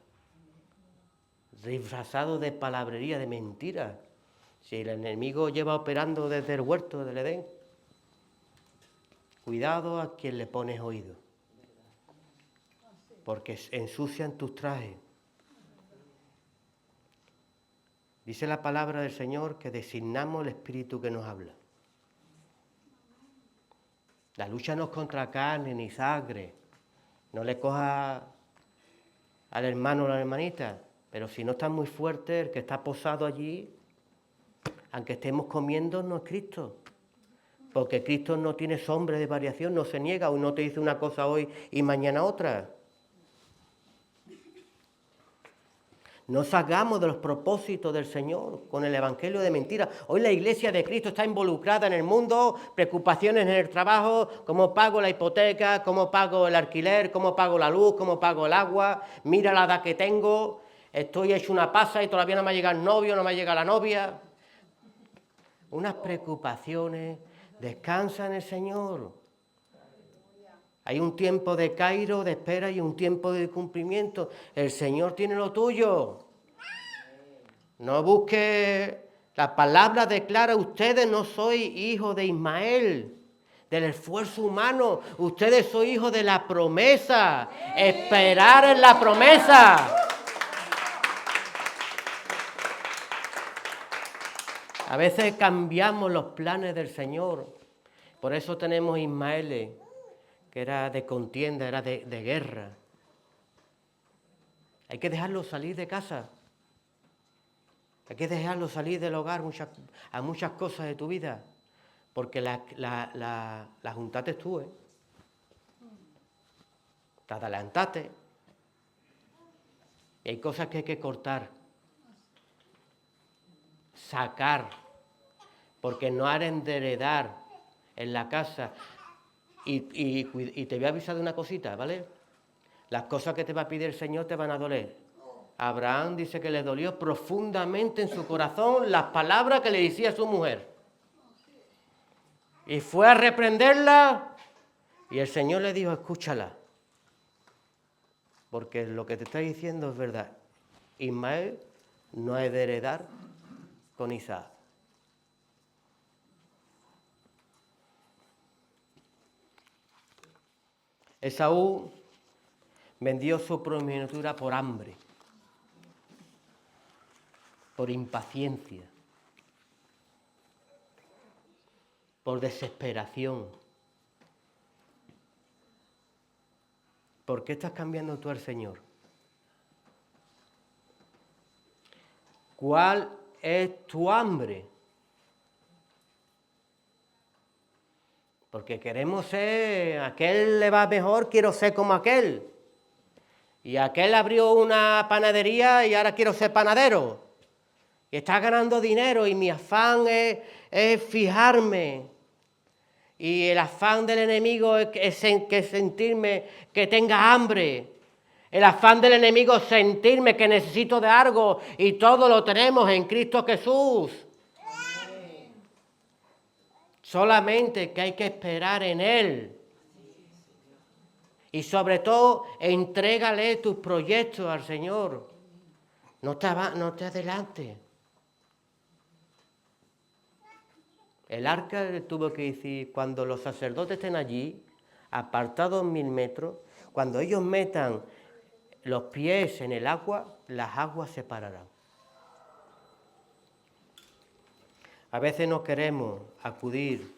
disfrazado de palabrería, de mentiras. Si el enemigo lleva operando desde el huerto del Edén, cuidado a quien le pones oído, porque ensucian tus trajes. Dice la palabra del Señor que designamos el Espíritu que nos habla. La lucha no es contra carne ni sangre. No le cojas al hermano o a la hermanita, pero si no está muy fuerte, el que está posado allí, aunque estemos comiendo, no es Cristo. Porque Cristo no tiene sombra de variación, no se niega, o no te dice una cosa hoy y mañana otra. No salgamos de los propósitos del Señor con el evangelio de mentira. Hoy la iglesia de Cristo está involucrada en el mundo, preocupaciones en el trabajo, cómo pago la hipoteca, cómo pago el alquiler, cómo pago la luz, cómo pago el agua, mira la edad que tengo, estoy hecho una pasa y todavía no me ha llegado el novio, no me ha llegado la novia. Unas preocupaciones, descansa en el Señor. Hay un tiempo de cairo, de espera y un tiempo de cumplimiento. El Señor tiene lo tuyo. No busque, la palabra declara, ustedes no sois hijos de Ismael, del esfuerzo humano. Ustedes son hijos de la promesa. Esperar en la promesa. A veces cambiamos los planes del Señor. Por eso tenemos Ismaeles, que era de contienda, era de guerra. Hay que dejarlo salir de casa. Hay que dejarlo salir del hogar a muchas cosas de tu vida. Porque la juntaste tú, ¿eh? Te adelantaste. Y hay cosas que hay que cortar. sacar, porque no harán de heredar en la casa. Y te voy a avisar de una cosita, ¿vale? Las cosas que te va a pedir el Señor te van a doler. Abraham dice que le dolió profundamente en su corazón las palabras que le decía su mujer. Y fue a reprenderla y el Señor le dijo, escúchala. Porque lo que te está diciendo es verdad. Ismael no ha de heredar con Isaac. Esaú vendió su primogenitura por hambre, por impaciencia, por desesperación. ¿Por qué estás cambiando tú al Señor? ¿Cuál es tu hambre? Porque queremos ser, aquel le va mejor, quiero ser como aquel. Y aquel abrió una panadería y ahora quiero ser panadero. Y está ganando dinero y mi afán es fijarme. Y el afán del enemigo es sentirme que tenga hambre. El afán del enemigo es sentirme que necesito de algo y todo lo tenemos en Cristo Jesús. Solamente que hay que esperar en Él. Y sobre todo, entrégale tus proyectos al Señor. No te adelantes. El arca tuvo que decir, cuando los sacerdotes estén allí, apartados 1000 metros, cuando ellos metan los pies en el agua, las aguas se pararán. A veces no queremos acudir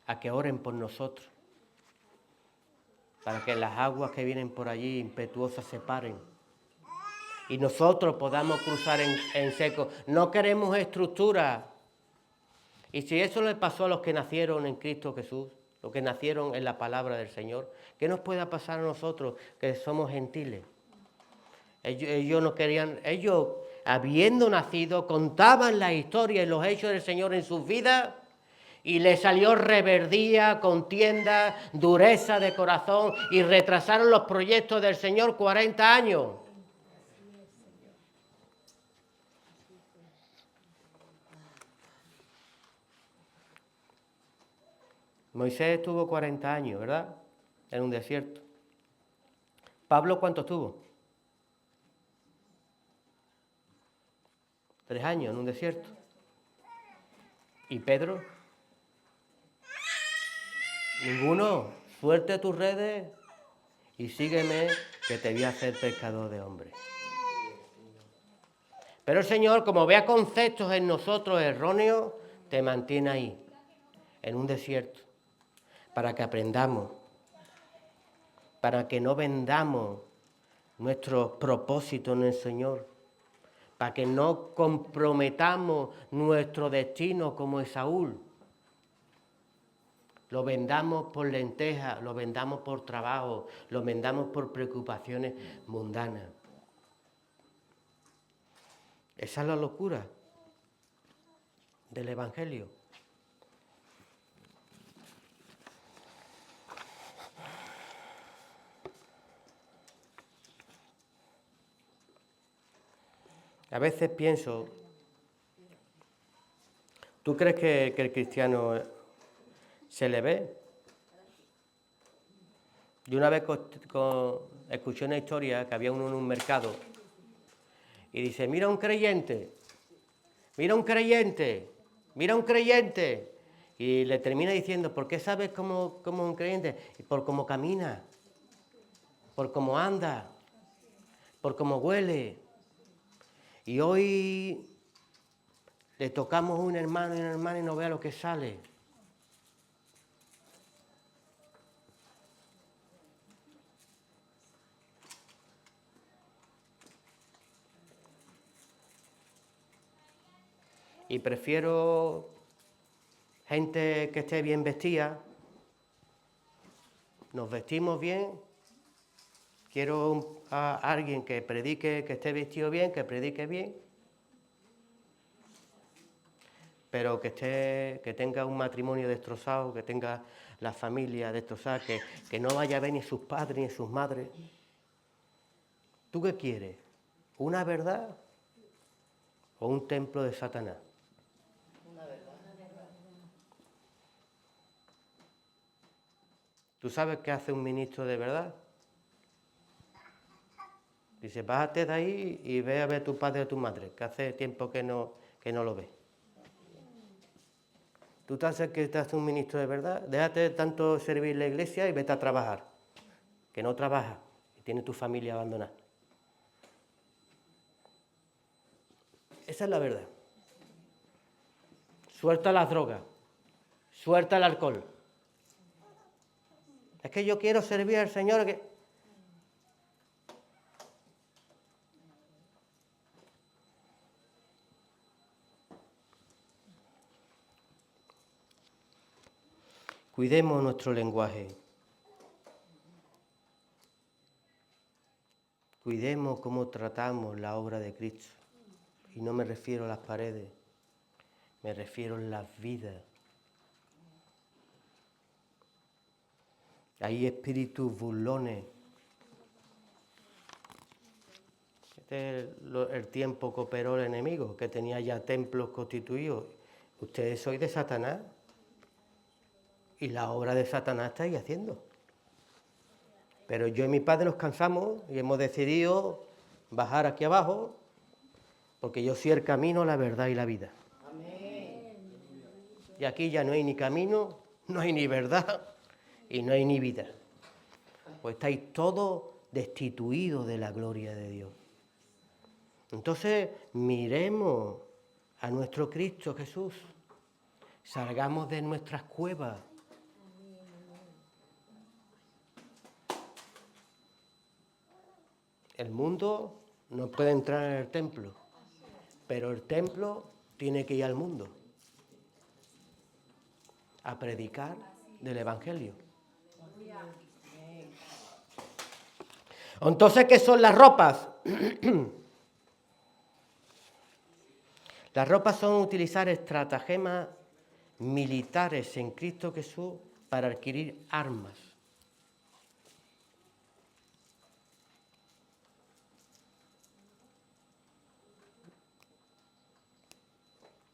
a que oren por nosotros, para que las aguas que vienen por allí impetuosas se paren y nosotros podamos cruzar en seco. No queremos estructuras. Y si eso le pasó a los que nacieron en Cristo Jesús, los que nacieron en la palabra del Señor, ¿qué nos puede pasar a nosotros que somos gentiles? Ellos no querían, ellos habiendo nacido, contaban la historia y los hechos del Señor en sus vidas y les salió reverdía, contienda, dureza de corazón y retrasaron los proyectos del Señor 40 años. Moisés estuvo 40 años, ¿verdad? En un desierto. ¿Pablo cuánto estuvo? 3 años en un desierto. ¿Y Pedro? Ninguno. Suelte tus redes y sígueme, que te voy a hacer pescador de hombres. Pero el Señor, como vea conceptos en nosotros erróneos, te mantiene ahí, en un desierto, para que aprendamos, para que no vendamos nuestros propósitos en el Señor, para que no comprometamos nuestro destino como Esaú. Lo vendamos por lentejas, lo vendamos por trabajo, lo vendamos por preocupaciones mundanas. Esa es la locura del Evangelio. A veces pienso, ¿tú crees que el cristiano se le ve? Yo una vez escuché una historia que había uno en un mercado y dice, mira un creyente, mira un creyente, mira un creyente. Y le termina diciendo, ¿por qué sabes cómo un creyente? Por cómo camina, por cómo anda, por cómo huele. Y hoy le tocamos a un hermano y una hermana y no vea lo que sale. Y prefiero gente que esté bien vestida. Nos vestimos bien. Quiero a alguien que predique, que esté vestido bien, que predique bien. pero que tenga un matrimonio destrozado, que tenga la familia destrozada, que no vaya a ver ni sus padres ni sus madres. ¿Tú qué quieres? ¿Una verdad o un templo de Satanás? Una verdad. ¿Tú sabes qué hace un ministro de verdad? Dice, bájate de ahí y ve a ver a tu padre o a tu madre, que hace tiempo que no lo ves. ¿Tú te haces que te hace un ministro de verdad? Déjate de tanto servir la iglesia y vete a trabajar. Que no trabajas y tienes tu familia abandonada. Esa es la verdad. Suelta las drogas, suelta el alcohol. Es que yo quiero servir al Señor. Cuidemos nuestro lenguaje. Cuidemos cómo tratamos la obra de Cristo. Y no me refiero a las paredes, me refiero a las vidas. Hay espíritus burlones. Este es el tiempo que operó el enemigo, que tenía ya templos constituidos. Ustedes sois de Satanás. Y la obra de Satanás estáis haciendo. Pero yo y mi padre nos cansamos y hemos decidido bajar aquí abajo, porque yo soy el camino, la verdad y la vida. Amén. Y aquí ya no hay ni camino, no hay ni verdad y no hay ni vida. Pues estáis todos destituidos de la gloria de Dios. Entonces, miremos a nuestro Cristo Jesús. Salgamos de nuestras cuevas. El mundo no puede entrar en el templo, pero el templo tiene que ir al mundo a predicar del Evangelio. Entonces, ¿qué son las ropas? Las ropas son utilizar estratagemas militares en Cristo Jesús para adquirir armas.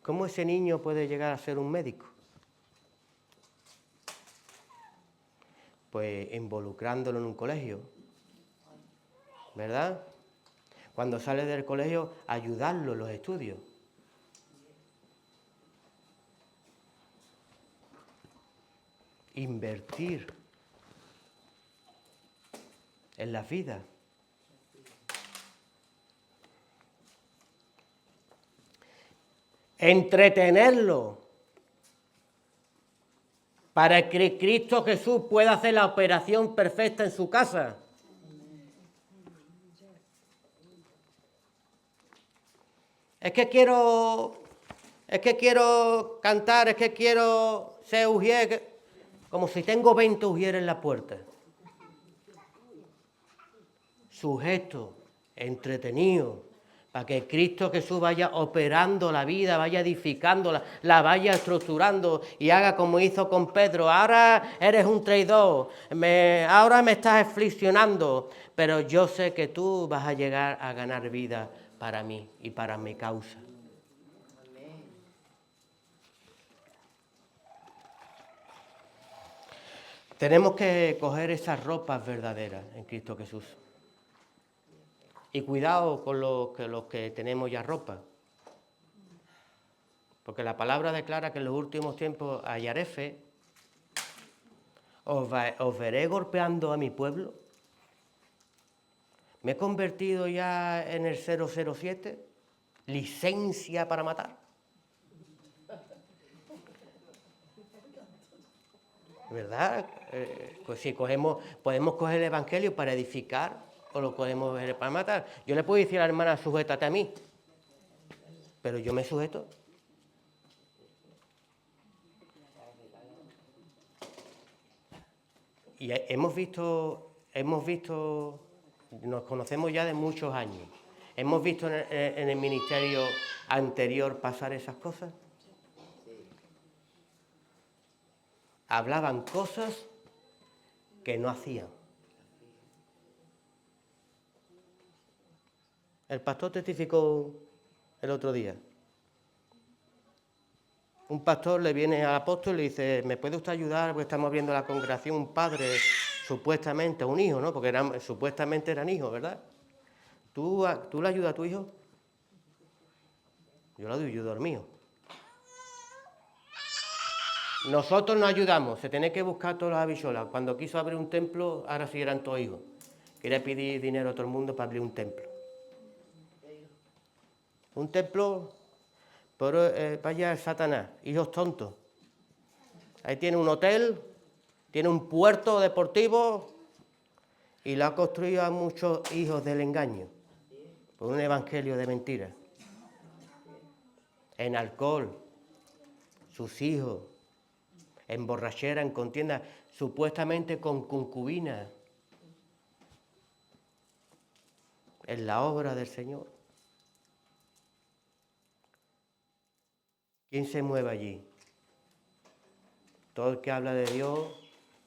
¿Cómo ese niño puede llegar a ser un médico? Pues involucrándolo en un colegio, ¿verdad? Cuando sale del colegio, ayudarlo en los estudios. Invertir en la vida. Entretenerlo para que Cristo Jesús pueda hacer la operación perfecta en su casa. Es que quiero cantar, es que quiero ser ujier, como si tengo 20 ujieres en la puerta. Sujeto, entretenido, para que Cristo Jesús vaya operando la vida, vaya edificándola, la vaya estructurando y haga como hizo con Pedro. Ahora eres un traidor, ahora me estás afliccionando, pero yo sé que tú vas a llegar a ganar vida para mí y para mi causa. Amén. Tenemos que coger esas ropas verdaderas en Cristo Jesús. Y cuidado con los que tenemos ya ropa. Porque la palabra declara que en los últimos tiempos hallaré fe. Os veré golpeando a mi pueblo. Me he convertido ya en el 007, licencia para matar. ¿Verdad? Pues si podemos coger el Evangelio para edificar o lo podemos ver para matar. Yo le puedo decir a la hermana, sujétate a mí, pero yo me sujeto. Y hemos visto, nos conocemos ya de muchos años. Hemos visto en el ministerio anterior pasar esas cosas. hablaban cosas que no hacían. El pastor testificó el otro día. Un pastor le viene al apóstol y le dice, ¿me puede usted ayudar? Porque estamos viendo la congregación, un padre, supuestamente, un hijo, ¿no? Porque supuestamente eran hijos, ¿verdad? ¿Tú le ayudas a tu hijo? Yo le ayudo al mío. Nosotros nos ayudamos, se tiene que buscar todas las habichuelas. Cuando quiso abrir un templo, ahora sí eran todos hijos. Quería pedir dinero a todo el mundo para abrir un templo. Un templo, pero vaya Satanás, hijos tontos. Ahí tiene un hotel, tiene un puerto deportivo y lo ha construido a muchos hijos del engaño. Por un evangelio de mentiras. En alcohol, sus hijos, en borrachera, en contienda, supuestamente con concubinas. En la obra del Señor. ¿Quién se mueve allí? Todo el que habla de Dios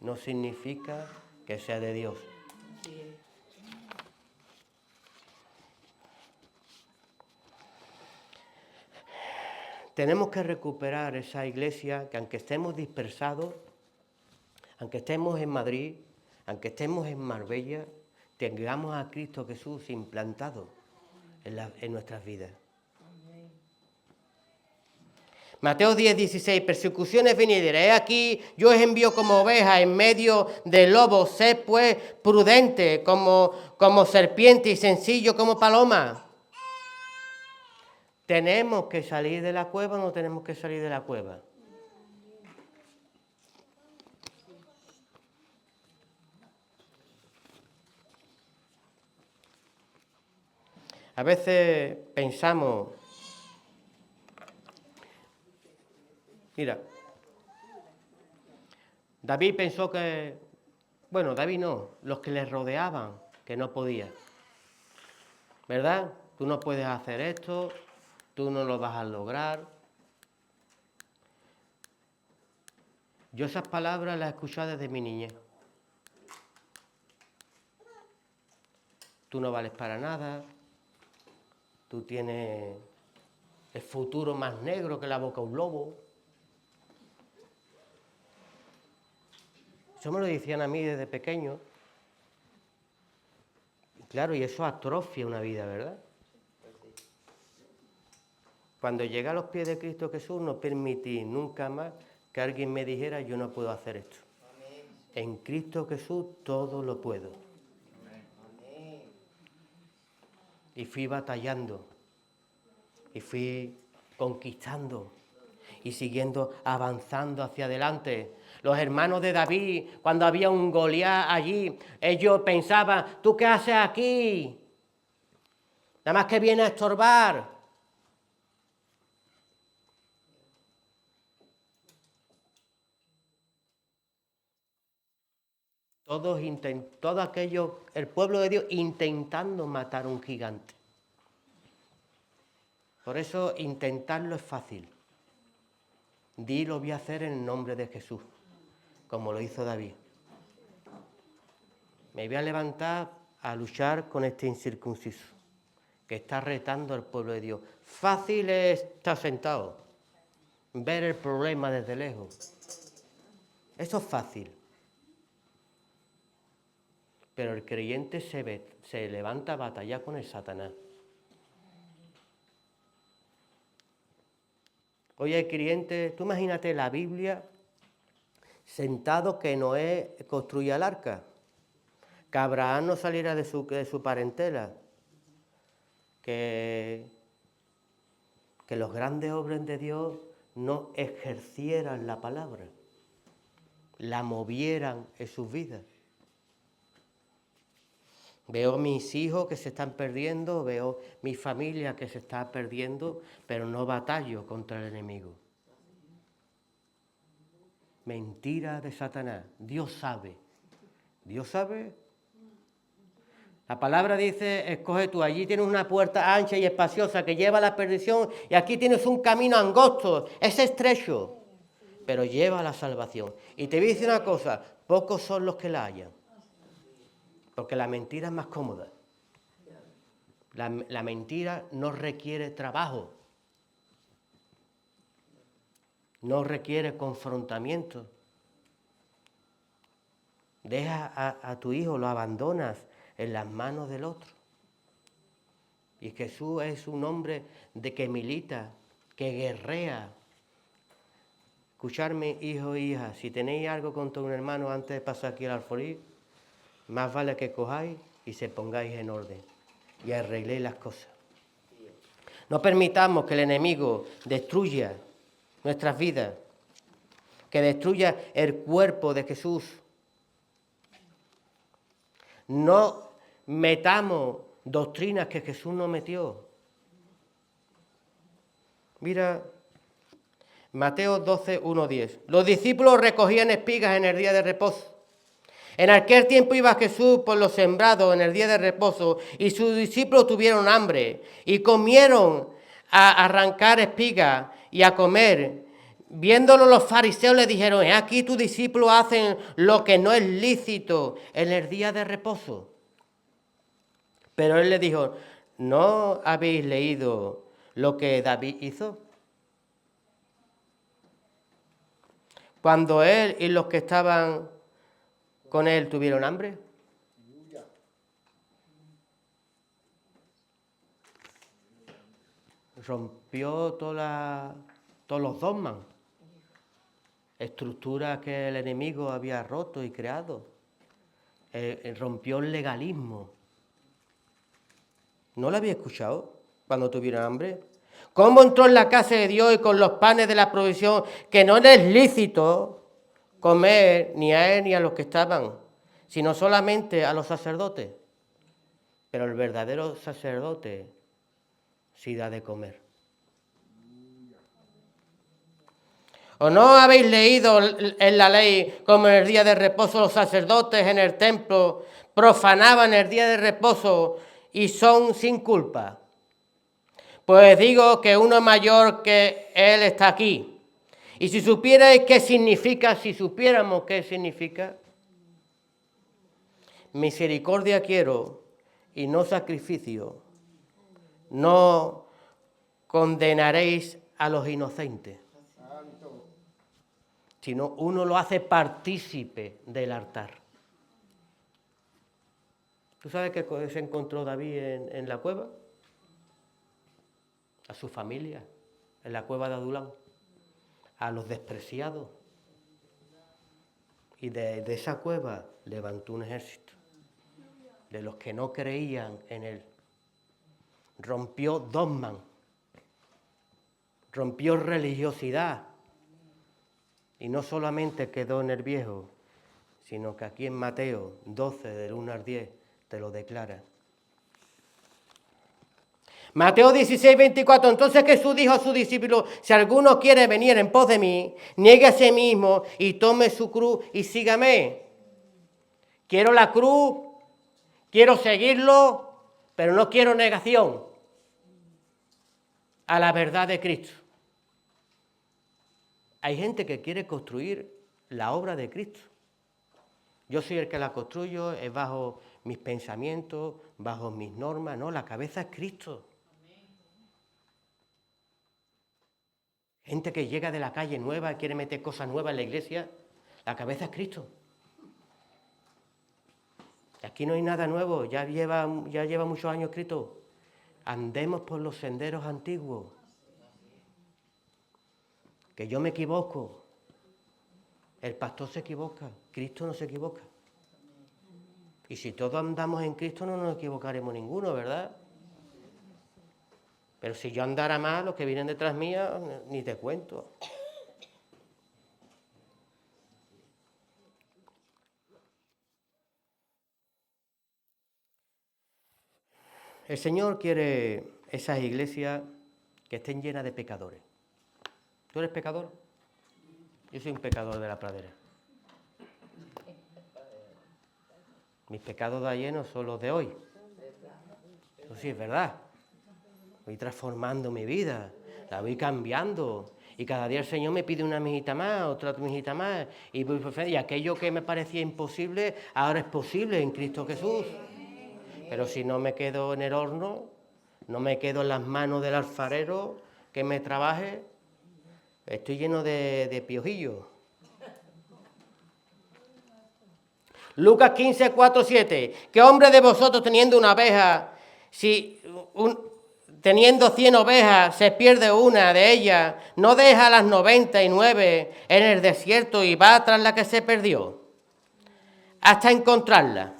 no significa que sea de Dios. Tenemos que recuperar esa iglesia que aunque estemos dispersados, aunque estemos en Madrid, aunque estemos en Marbella, tengamos a Cristo Jesús implantado en nuestras vidas. Mateo 10, 16, persecuciones venideras. He aquí, yo os envío como ovejas en medio de lobos. Sed pues prudente como serpiente y sencillo como paloma. ¿Tenemos que salir de la cueva o no tenemos que salir de la cueva? A veces pensamos, mira, David pensó que, bueno, David no, los que le rodeaban, que no podía, ¿verdad? Tú no puedes hacer esto, tú no lo vas a lograr. Yo esas palabras las he escuchado desde mi niñez. Tú no vales para nada, tú tienes el futuro más negro que la boca de un lobo. Eso me lo decían a mí desde pequeño. Claro, y eso atrofia una vida, ¿verdad? Cuando llegué a los pies de Cristo Jesús, no permití nunca más que alguien me dijera, yo no puedo hacer esto. En Cristo Jesús todo lo puedo. Y fui batallando, y fui conquistando, y siguiendo avanzando hacia adelante. Los hermanos de David, cuando había un Goliat allí, ellos pensaban, ¿tú qué haces aquí? Nada más que viene a estorbar. Todo aquello, el pueblo de Dios intentando matar a un gigante. Por eso intentarlo es fácil. Di lo voy a hacer en el nombre de Jesús, como lo hizo David. Me voy a levantar a luchar con este incircunciso que está retando al pueblo de Dios. Fácil es estar sentado, ver el problema desde lejos. Eso es fácil. Pero el creyente se levanta a batallar con el Satanás. Hoy hay creyentes, tú imagínate la Biblia, sentado que Noé construía el arca, que Abraham no saliera de su parentela, que los grandes hombres de Dios no ejercieran la palabra, la movieran en sus vidas. Veo mis hijos que se están perdiendo, veo mi familia que se está perdiendo, pero no batallo contra el enemigo. Mentira de Satanás. Dios sabe. Dios sabe. La palabra dice, escoge tú, allí tienes una puerta ancha y espaciosa que lleva a la perdición y aquí tienes un camino angosto, es estrecho. pero lleva a la salvación. Y te voy a decir una cosa, pocos son los que la hallan, porque la mentira es más cómoda. La mentira no requiere trabajo, no requiere confrontamiento. Deja a tu hijo, lo abandonas en las manos del otro. Y Jesús es un hombre que milita, que guerrea. Escucharme, hijo e hija, si tenéis algo contra un hermano antes de pasar aquí al alfolí, más vale que cojáis y se pongáis en orden y arregléis las cosas. No permitamos que el enemigo destruya nuestras vidas, que destruya el cuerpo de Jesús. No metamos doctrinas que Jesús no metió. Mira, Mateo 12, 1, 10. Los discípulos recogían espigas en el día de reposo. En aquel tiempo iba Jesús por los sembrados en el día de reposo y sus discípulos tuvieron hambre y comieron a arrancar espigas y a comer. Viéndolo los fariseos le dijeron, he aquí tus discípulos hacen lo que no es lícito en el día de reposo. Pero él le dijo, ¿no habéis leído lo que David hizo? Cuando él y los que estaban con él tuvieron hambre. Rompió todos los dogmas, estructuras que el enemigo había roto y creado. Rompió el legalismo. ¿No lo había escuchado cuando tuvieron hambre? ¿Cómo entró en la casa de Dios y con los panes de la provisión que no es lícito comer ni a él ni a los que estaban, sino solamente a los sacerdotes? Pero el verdadero sacerdote sí da de comer. ¿O no habéis leído en la ley como en el día de reposo los sacerdotes en el templo profanaban el día de reposo y son sin culpa? Pues digo que uno mayor que él está aquí. Y si supierais qué significa, si supiéramos qué significa, misericordia quiero y no sacrificio, no condenaréis a los inocentes, sino uno lo hace partícipe del altar. ¿Tú sabes qué se encontró David en la cueva? A su familia, en la cueva de Adulán, a los despreciados. Y de esa cueva levantó un ejército de los que no creían en él. Rompió dogmas, rompió religiosidad. Y no solamente quedó en el viejo, sino que aquí en Mateo 12, del 1 al 10, te lo declara. Mateo 16, 24, entonces Jesús dijo a sus discípulos, si alguno quiere venir en pos de mí, niegue a sí mismo y tome su cruz y sígame. Quiero la cruz, quiero seguirlo, pero no quiero negación a la verdad de Cristo. Hay gente que quiere construir la obra de Cristo. Yo soy el que la construyo, es bajo mis pensamientos, bajo mis normas. No, la cabeza es Cristo. Gente que llega de la calle nueva y quiere meter cosas nuevas en la iglesia, la cabeza es Cristo. Aquí no hay nada nuevo, ya lleva muchos años escrito. Andemos por los senderos antiguos. Que yo me equivoco, el pastor se equivoca, Cristo no se equivoca. Y si todos andamos en Cristo no nos equivocaremos ninguno, ¿verdad? Pero si yo andara mal, los que vienen detrás mía, ni te cuento. El Señor quiere esas iglesias que estén llenas de pecadores. ¿Tú eres pecador? Yo soy un pecador de la pradera. Mis pecados de ayer no son los de hoy. Eso sí es verdad. Voy transformando mi vida, la voy cambiando. Y cada día el Señor me pide una mijita más, otra mijita más. Y aquello que me parecía imposible, ahora es posible en Cristo Jesús. Pero si no me quedo en el horno, no me quedo en las manos del alfarero que me trabaje, estoy lleno de piojillos. Lucas 15, 4, 7. ¿Qué hombre de vosotros teniendo una oveja, teniendo 100 ovejas, se pierde una de ellas, no deja las 99 en el desierto y va tras la que se perdió, hasta encontrarla?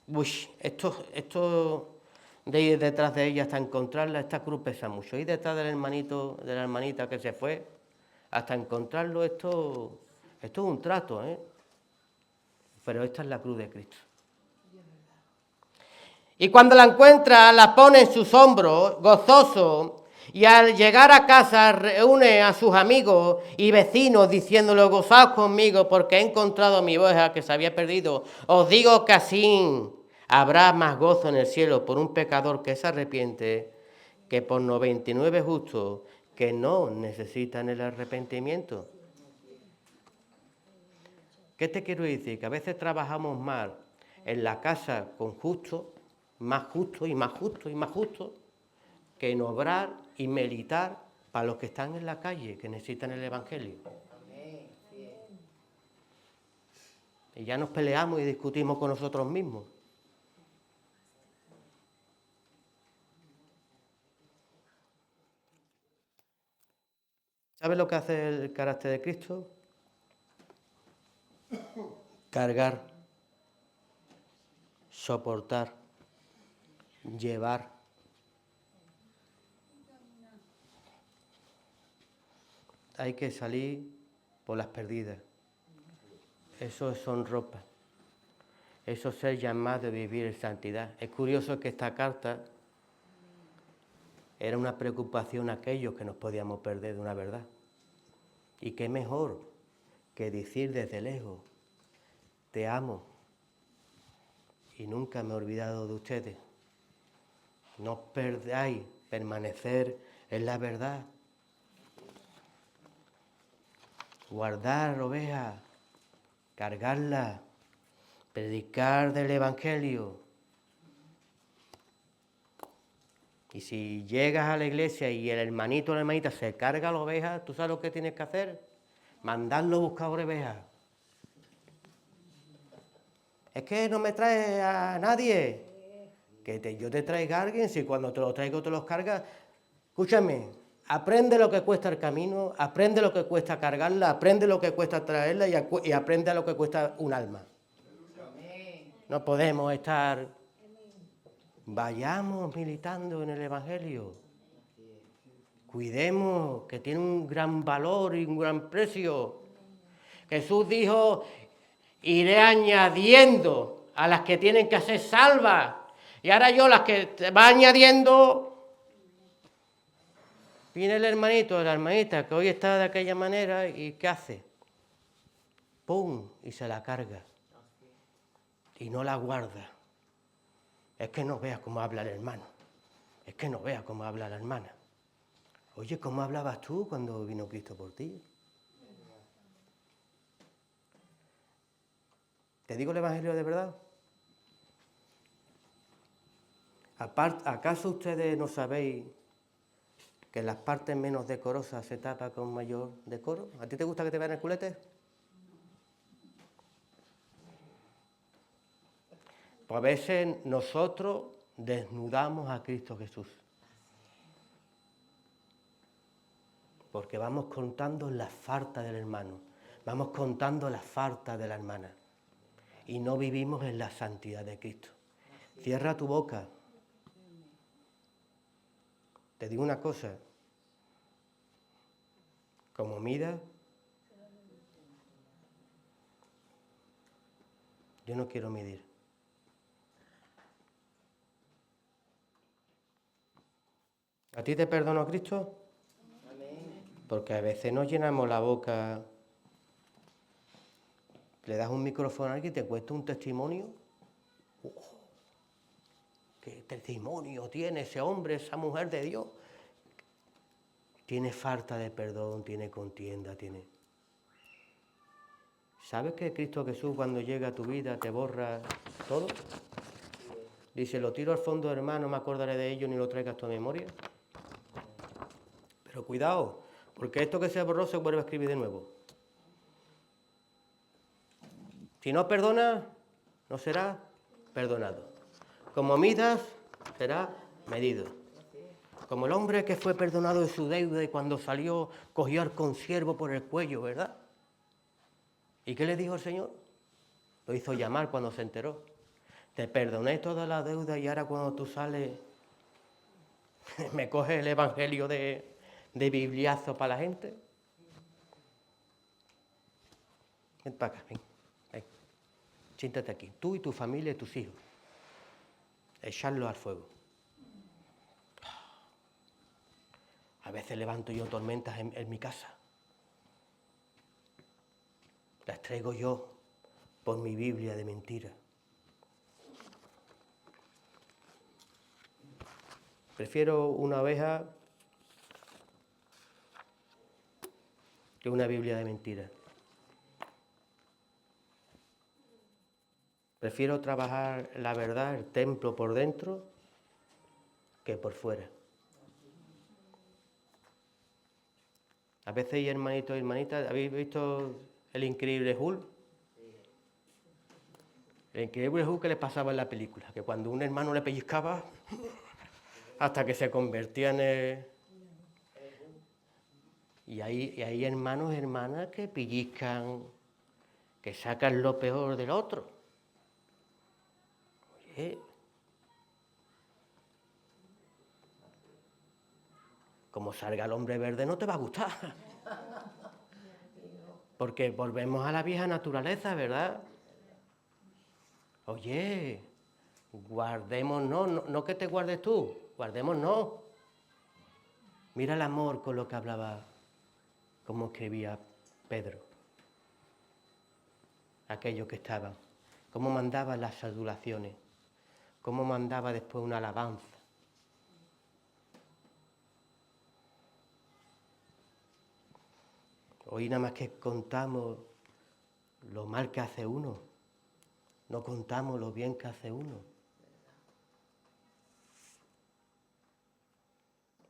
Uy, esto de ir detrás de ella hasta encontrarla, esta cruz pesa mucho. Ir detrás del hermanito, de la hermanita que se fue, hasta encontrarlo, esto es un trato, ¿eh? Pero esta es la cruz de Cristo. Y cuando la encuentra, la pone en sus hombros, gozoso, y al llegar a casa reúne a sus amigos y vecinos diciéndole: gozaos conmigo porque he encontrado a mi oveja que se había perdido. Os digo que así habrá más gozo en el cielo por un pecador que se arrepiente que por 99 justos que no necesitan el arrepentimiento. ¿Qué te quiero decir? Que a veces trabajamos mal en la casa con justos, más justos y más justos y más justos, que en obrar y militar para los que están en la calle, que necesitan el Evangelio. Y ya nos peleamos y discutimos con nosotros mismos. ¿Sabes lo que hace el carácter de Cristo? Cargar, soportar, llevar. Hay que salir por las perdidas. Eso son ropas. Eso es ser llamado a vivir en santidad. Es curioso que esta carta era una preocupación a aquellos que nos podíamos perder de una verdad. Y qué mejor que decir desde lejos: te amo y nunca me he olvidado de ustedes. No os perdáis permanecer en la verdad. Guardar ovejas, cargarlas, predicar del Evangelio. Y si llegas a la iglesia y el hermanito o la hermanita se carga la oveja, ¿tú sabes lo que tienes que hacer? Mandarlo a buscar ovejas. Es que no me traes a nadie. Yo te traiga a alguien, si cuando te lo traigo te los cargas. Escúchame, aprende lo que cuesta el camino, aprende lo que cuesta cargarla, aprende lo que cuesta traerla y aprende lo que cuesta un alma. No podemos estar... Vayamos militando en el Evangelio. Cuidemos, que tiene un gran valor y un gran precio. Jesús dijo: iré añadiendo a las que tienen que ser salvas. Y ahora yo, las que te va añadiendo, viene el hermanito o la hermanita que hoy está de aquella manera, y ¿qué hace? ¡Pum! Y se la carga. Y no la guarda. Es que no veas cómo habla el hermano. Es que no veas cómo habla la hermana. Oye, ¿cómo hablabas tú cuando vino Cristo por ti? ¿Te digo el Evangelio de verdad? ¿Acaso ustedes no sabéis que las partes menos decorosas se tapan con mayor decoro? ¿A ti te gusta que te vean el culete? Pues a veces nosotros desnudamos a Cristo Jesús. Porque vamos contando las faltas del hermano, vamos contando las faltas de la hermana. Y no vivimos en la santidad de Cristo. Cierra tu boca. Te digo una cosa. Como mira, yo no quiero medir. ¿A ti te perdonó Cristo? Porque a veces nos llenamos la boca, le das un micrófono a alguien y te cuesta un testimonio. ¿Qué testimonio tiene ese hombre, esa mujer de Dios? tiene falta de perdón, tiene contienda, tiene... ¿Sabes que Cristo Jesús cuando llega a tu vida te borra todo? Dice, lo tiro al fondo, hermano, no me acordaré de ello ni lo traigas a tu memoria. Pero cuidado, porque esto que se borró se vuelve a escribir de nuevo. Si no perdonas, no será perdonado. Como midas, será medido. Como el hombre que fue perdonado de su deuda y cuando salió cogió al consiervo por el cuello, ¿verdad? ¿Y qué le dijo el Señor? Lo hizo llamar cuando se enteró. Te perdoné toda la deuda y ahora cuando tú sales me coges el evangelio de bibliazo para la gente. Ven para acá, ven. Siéntate aquí, tú y tu familia y tus hijos. Echarlo al fuego. A veces levanto yo tormentas en mi casa. Las traigo yo por mi Biblia de mentira. Prefiero una oveja que una Biblia de mentira. Prefiero trabajar la verdad, el templo por dentro, que por fuera. A veces, hermanitos y hermanitas, ¿habéis visto el increíble Hulk? El increíble Hulk que le pasaba en la película, que cuando un hermano le pellizcaba, hasta que se convertía en el... Y hay hermanos y hermanas que pellizcan, que sacan lo peor del otro. Oye, como salga el hombre verde no te va a gustar. Porque volvemos a la vieja naturaleza, ¿verdad? Oye, guardémonos, no que te guardes tú, guardémonos. Mira el amor con lo que hablaba, como escribía Pedro. Aquellos que estaban, cómo mandaba las adulaciones, cómo mandaba después una alabanza. Hoy nada más que contamos lo mal que hace uno, no contamos lo bien que hace uno.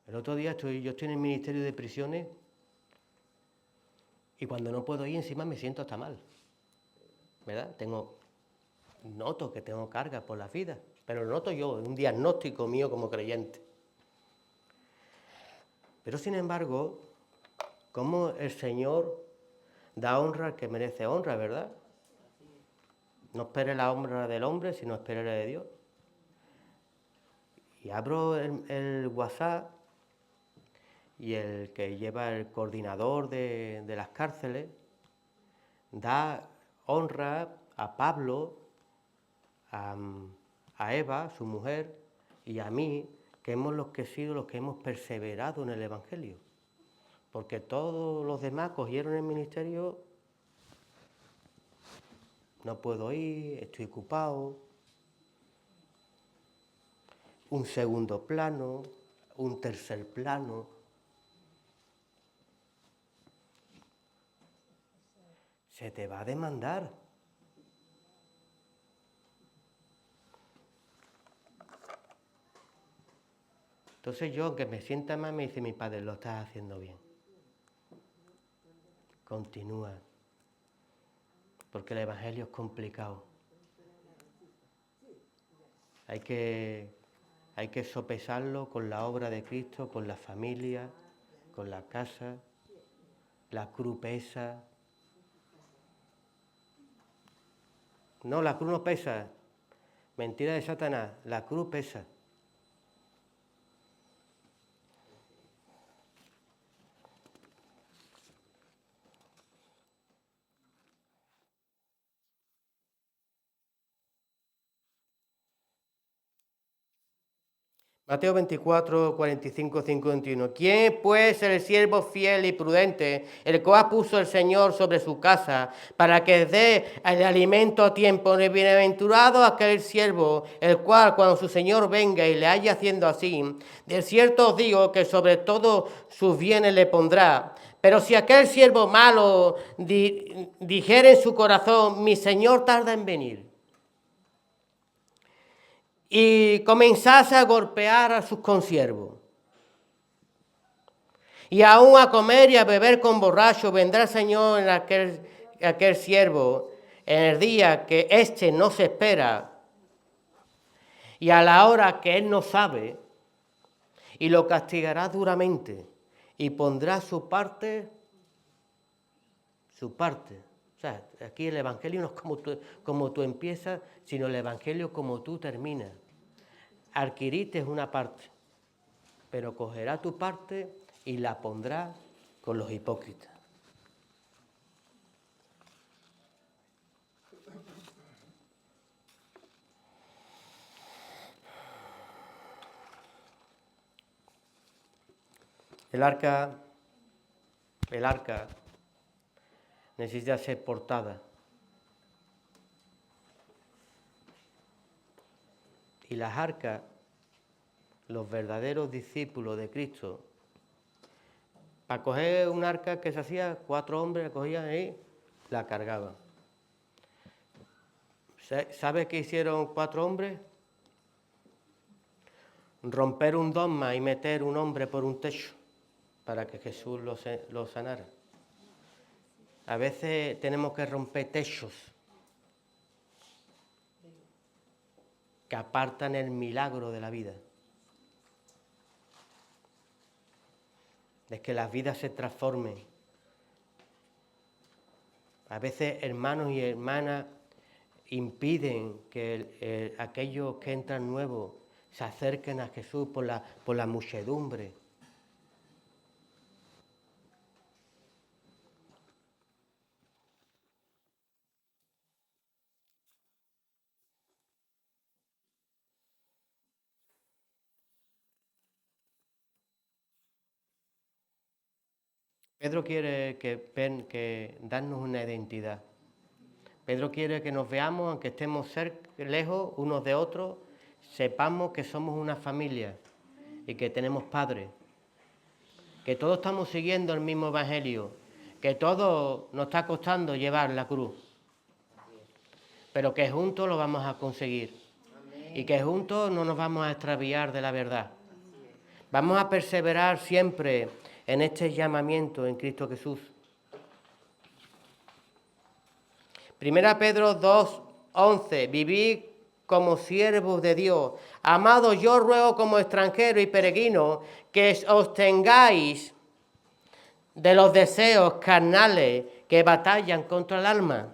El otro día yo estoy en el Ministerio de Prisiones y cuando no puedo ir encima me siento hasta mal, ¿verdad? Noto que tengo carga por la vida, pero lo noto yo, es un diagnóstico mío como creyente. Pero sin embargo, como el Señor da honra al que merece honra, ¿verdad? No espere la honra del hombre, sino espere la de Dios. Y abro el WhatsApp y el que lleva el coordinador de las cárceles da honra a Pablo, a Eva, su mujer, y a mí, que hemos sido los que hemos perseverado en el Evangelio. Porque todos los demás cogieron el ministerio, no puedo ir, estoy ocupado, un segundo plano, un tercer plano. Se te va a demandar. Entonces yo, aunque me sienta mal, me dice mi padre, lo estás haciendo bien. Continúa. Porque el Evangelio es complicado. Hay que sopesarlo con la obra de Cristo, con la familia, con la casa, la cruz pesa. No, la cruz no pesa. Mentira de Satanás, la cruz pesa. Mateo 24, 45, 51. ¿Quién pues es el siervo fiel y prudente, el cual puso el Señor sobre su casa, para que dé el alimento a tiempo? Bienaventurado aquel siervo, el cual cuando su Señor venga y le haya haciendo así, de cierto os digo que sobre todo sus bienes le pondrá. Pero si aquel siervo malo dijere en su corazón, mi Señor tarda en venir, y comenzase a golpear a sus consiervos, y aún a comer y a beber con borrachos, vendrá el Señor en aquel siervo en el día que éste no se espera y a la hora que él no sabe, y lo castigará duramente y pondrá su parte. O sea, aquí el Evangelio no es como tú empiezas, sino el Evangelio como tú terminas. Adquiriste una parte, pero cogerá tu parte y la pondrá con los hipócritas. El arca necesita ser portada. Y las arcas, los verdaderos discípulos de Cristo, para coger un arca que se hacía, 4 hombres la cogían y la cargaban. ¿Sabe qué hicieron 4 hombres? Romper un dogma y meter un hombre por un techo para que Jesús lo sanara. A veces tenemos que romper techos que apartan el milagro de la vida. De que las vidas se transformen. A veces hermanos y hermanas impiden que aquellos que entran nuevos se acerquen a Jesús por la muchedumbre. Pedro quiere que darnos una identidad. Pedro quiere que nos veamos, aunque estemos lejos unos de otros, sepamos que somos una familia y que tenemos padres, que todos estamos siguiendo el mismo evangelio, que todo nos está costando llevar la cruz, pero que juntos lo vamos a conseguir y que juntos no nos vamos a extraviar de la verdad. Vamos a perseverar siempre en este llamamiento en Cristo Jesús. Primera Pedro 2, 11. Vivid como siervos de Dios. Amados, yo ruego como extranjero y peregrino que os tengáis de los deseos carnales que batallan contra el alma.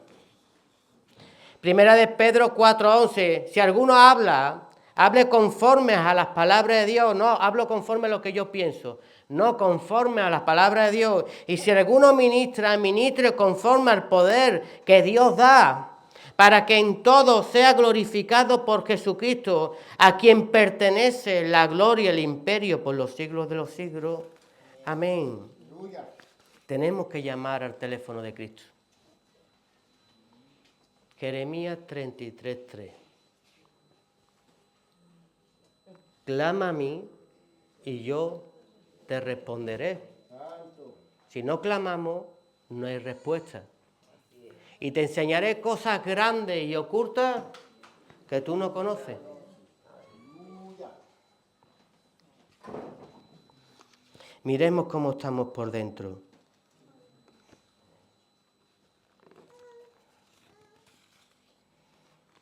Primera de Pedro 4:11. Si alguno hable conforme a las palabras de Dios. No, hablo conforme a lo que yo pienso. No conforme a las palabras de Dios. Y si alguno ministre conforme al poder que Dios da, para que en todo sea glorificado por Jesucristo, a quien pertenece la gloria y el imperio por los siglos de los siglos. Amén. Tenemos que llamar al teléfono de Cristo. Jeremías 33:3. Clama a mí y yo te responderé. Si no clamamos, no hay respuesta. Y te enseñaré cosas grandes y ocultas que tú no conoces. Miremos cómo estamos por dentro.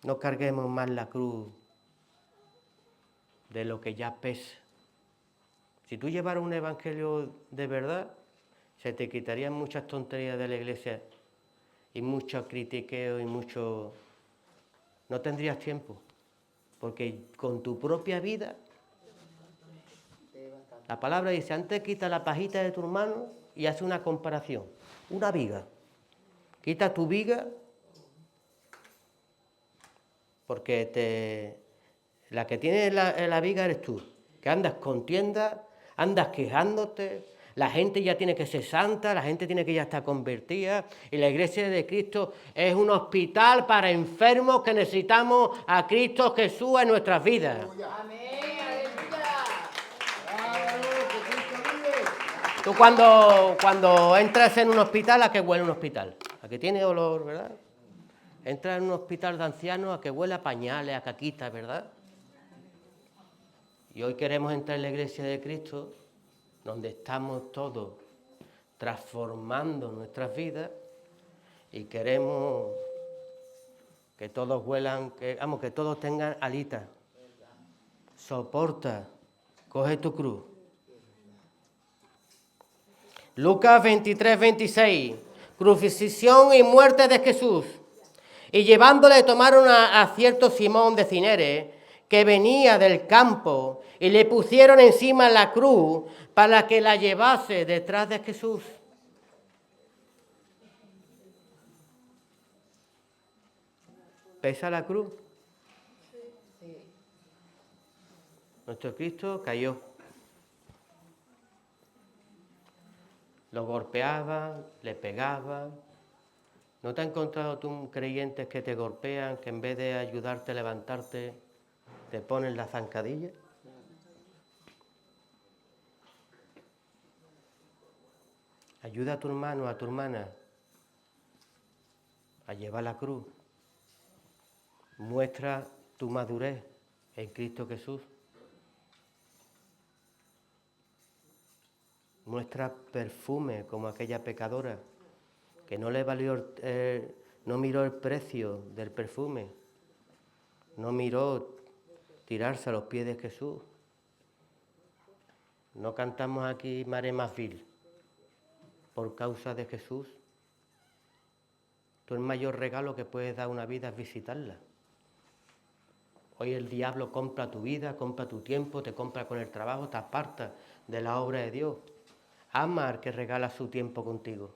No carguemos más la cruz de lo que ya pesa. Si tú llevaras un evangelio de verdad, se te quitarían muchas tonterías de la iglesia y mucho critiqueo y mucho... No tendrías tiempo, porque con tu propia vida, la palabra dice, antes quita la pajita de tu hermano y hace una comparación, una viga. Quita tu viga, porque la que tiene la viga eres tú. que andas contienda, andas quejándote, la gente ya tiene que ser santa, la gente tiene que ya estar convertida, y la Iglesia de Cristo es un hospital para enfermos que necesitamos a Cristo Jesús en nuestras vidas. Amén, aleluya. Tú cuando entras en un hospital, ¿a qué huele un hospital? ¿A que tiene olor, verdad? Entras en un hospital de ancianos, ¿a que huele a pañales, a caquitas, verdad? Y hoy queremos entrar en la Iglesia de Cristo, donde estamos todos transformando nuestras vidas, y queremos que todos huelan, que todos tengan alitas. Soporta, coge tu cruz. Lucas 23, 26. Crucifixión y muerte de Jesús. Y llevándole tomaron a cierto Simón de Cinere, que venía del campo, y le pusieron encima la cruz para que la llevase detrás de Jesús. ¿Pesa la cruz? Sí. Nuestro Cristo cayó. Lo golpeaban, le pegaban. ¿No te has encontrado tú creyentes que te golpean, que en vez de ayudarte a levantarte, te ponen la zancadilla? Ayuda a tu hermano, a tu hermana, a llevar la cruz. Muestra tu madurez en Cristo Jesús. Muestra perfume como aquella pecadora que no le valió, no miró el precio del perfume, no miró tirarse a los pies de Jesús. No cantamos aquí Mare más vil por causa de Jesús. Tú el mayor regalo que puedes dar a una vida es visitarla. Hoy el diablo compra tu vida, compra tu tiempo, te compra con el trabajo, te aparta de la obra de Dios. Ama al que regala su tiempo contigo.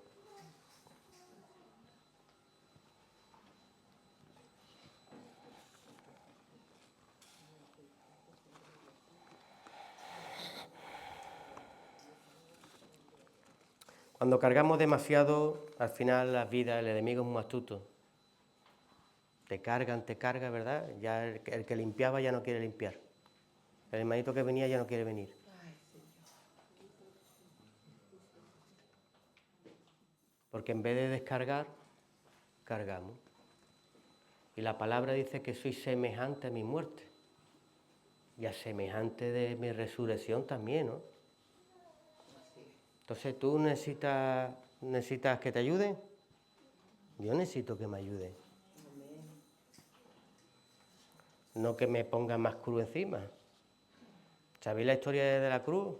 Cuando cargamos demasiado, al final la vida, el enemigo es muy astuto. Te carga, ¿verdad? Ya el que limpiaba ya no quiere limpiar. El hermanito que venía ya no quiere venir. Porque en vez de descargar, cargamos. Y la palabra dice que soy semejante a mi muerte. Y a semejante de mi resurrección también, ¿no? Entonces, ¿tú necesitas que te ayuden? Yo necesito que me ayuden. No que me pongan más cruz encima. ¿Sabéis la historia de la cruz?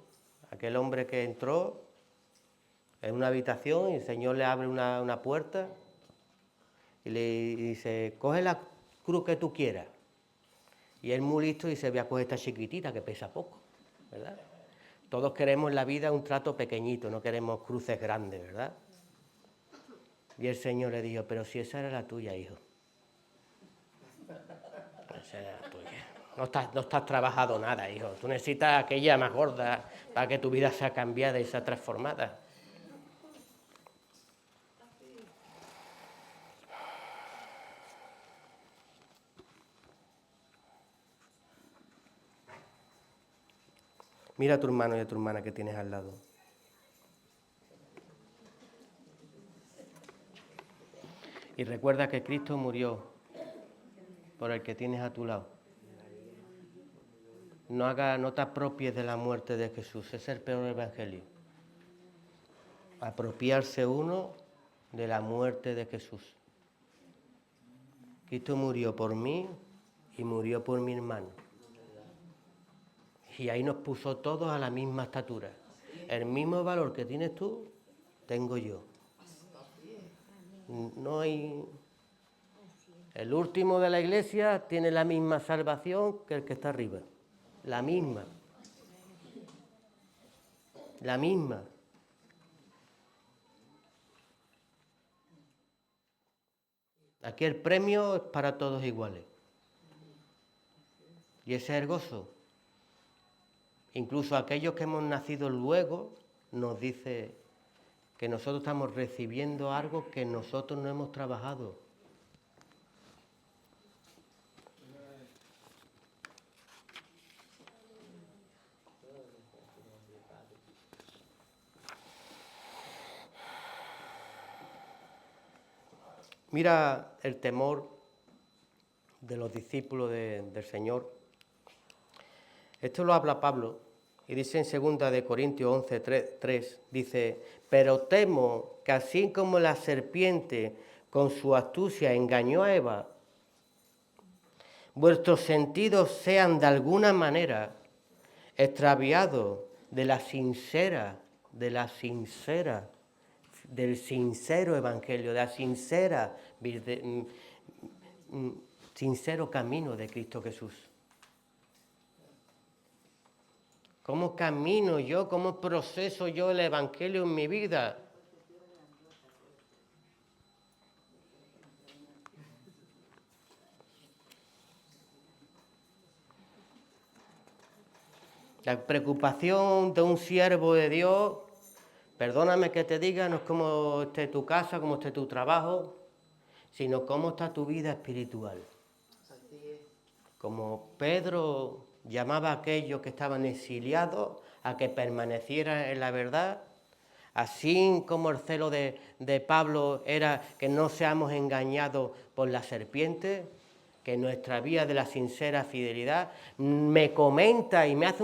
Aquel hombre que entró en una habitación y el Señor le abre una puerta y le dice, coge la cruz que tú quieras. Y él muy listo y se ve a coger esta chiquitita que pesa poco, ¿verdad? Todos queremos en la vida un trato pequeñito, no queremos cruces grandes, ¿verdad? Y el Señor le dijo, pero si esa era la tuya, hijo. Esa era la tuya. No estás trabajado nada, hijo. Tú necesitas aquella más gorda para que tu vida sea cambiada y sea transformada. Mira a tu hermano y a tu hermana que tienes al lado. Y recuerda que Cristo murió por el que tienes a tu lado. No te apropies de la muerte de Jesús, es el peor evangelio. Apropiarse uno de la muerte de Jesús. Cristo murió por mí y murió por mi hermano. Y ahí nos puso todos a la misma estatura. El mismo valor que tienes tú, tengo yo. No hay... El último de la iglesia tiene la misma salvación que el que está arriba. La misma. La misma. Aquí el premio es para todos iguales. Y ese es el gozo. Incluso aquellos que hemos nacido luego nos dice que nosotros estamos recibiendo algo que nosotros no hemos trabajado. Mira el temor de los discípulos del Señor. Esto lo habla Pablo y dice en 2 Corintios 11, 3, dice, pero temo que así como la serpiente con su astucia engañó a Eva, vuestros sentidos sean de alguna manera extraviados del sincero evangelio, de la sincero camino de Cristo Jesús. ¿Cómo camino yo? ¿Cómo proceso yo el evangelio en mi vida? La preocupación de un siervo de Dios, perdóname que te diga, no es cómo esté tu casa, cómo esté tu trabajo, sino cómo está tu vida espiritual. Como Pedro llamaba a aquellos que estaban exiliados a que permanecieran en la verdad, así como el celo de Pablo era que no seamos engañados por la serpiente, que nuestra vida de la sincera fidelidad, me comenta y me hace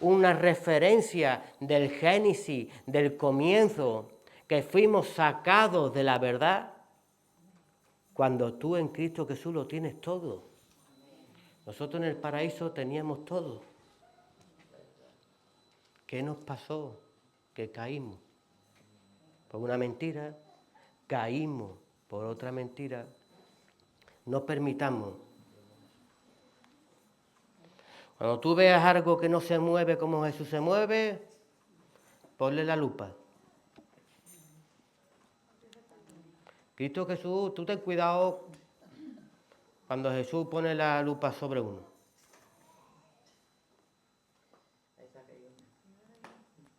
una referencia del Génesis, del comienzo, que fuimos sacados de la verdad, cuando tú en Cristo Jesús lo tienes todo. Nosotros en el paraíso teníamos todo. ¿Qué nos pasó? Que caímos por una mentira, caímos por otra mentira. No permitamos. Cuando tú veas algo que no se mueve como Jesús se mueve, ponle la lupa. Cristo Jesús, tú ten cuidado cuando Jesús pone la lupa sobre uno.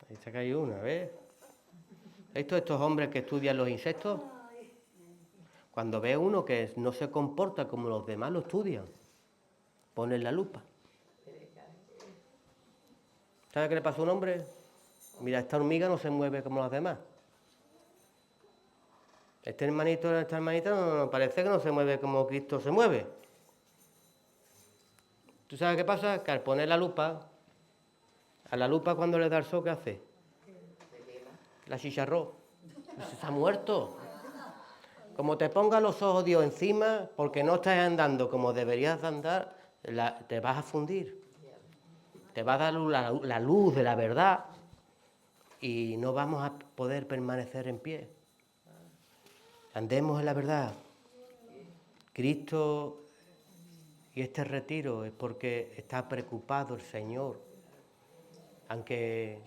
Ahí se cae una, ¿ves? Estos hombres que estudian los insectos, cuando ve uno que no se comporta como los demás lo estudian, ponen la lupa. ¿Sabe qué le pasó a un hombre? Mira, esta hormiga no se mueve como las demás. Esta hermanita no, parece que no se mueve como Cristo se mueve. ¿Tú sabes qué pasa? Que al poner la lupa, a la lupa cuando le da el sol, ¿qué hace? La chicharró. Se está muerto. Como te ponga los ojos Dios encima, porque no estás andando como deberías de andar, te vas a fundir. Te va a dar la luz de la verdad y no vamos a poder permanecer en pie. Andemos en la verdad. Cristo y este retiro es porque está preocupado el Señor. Aunque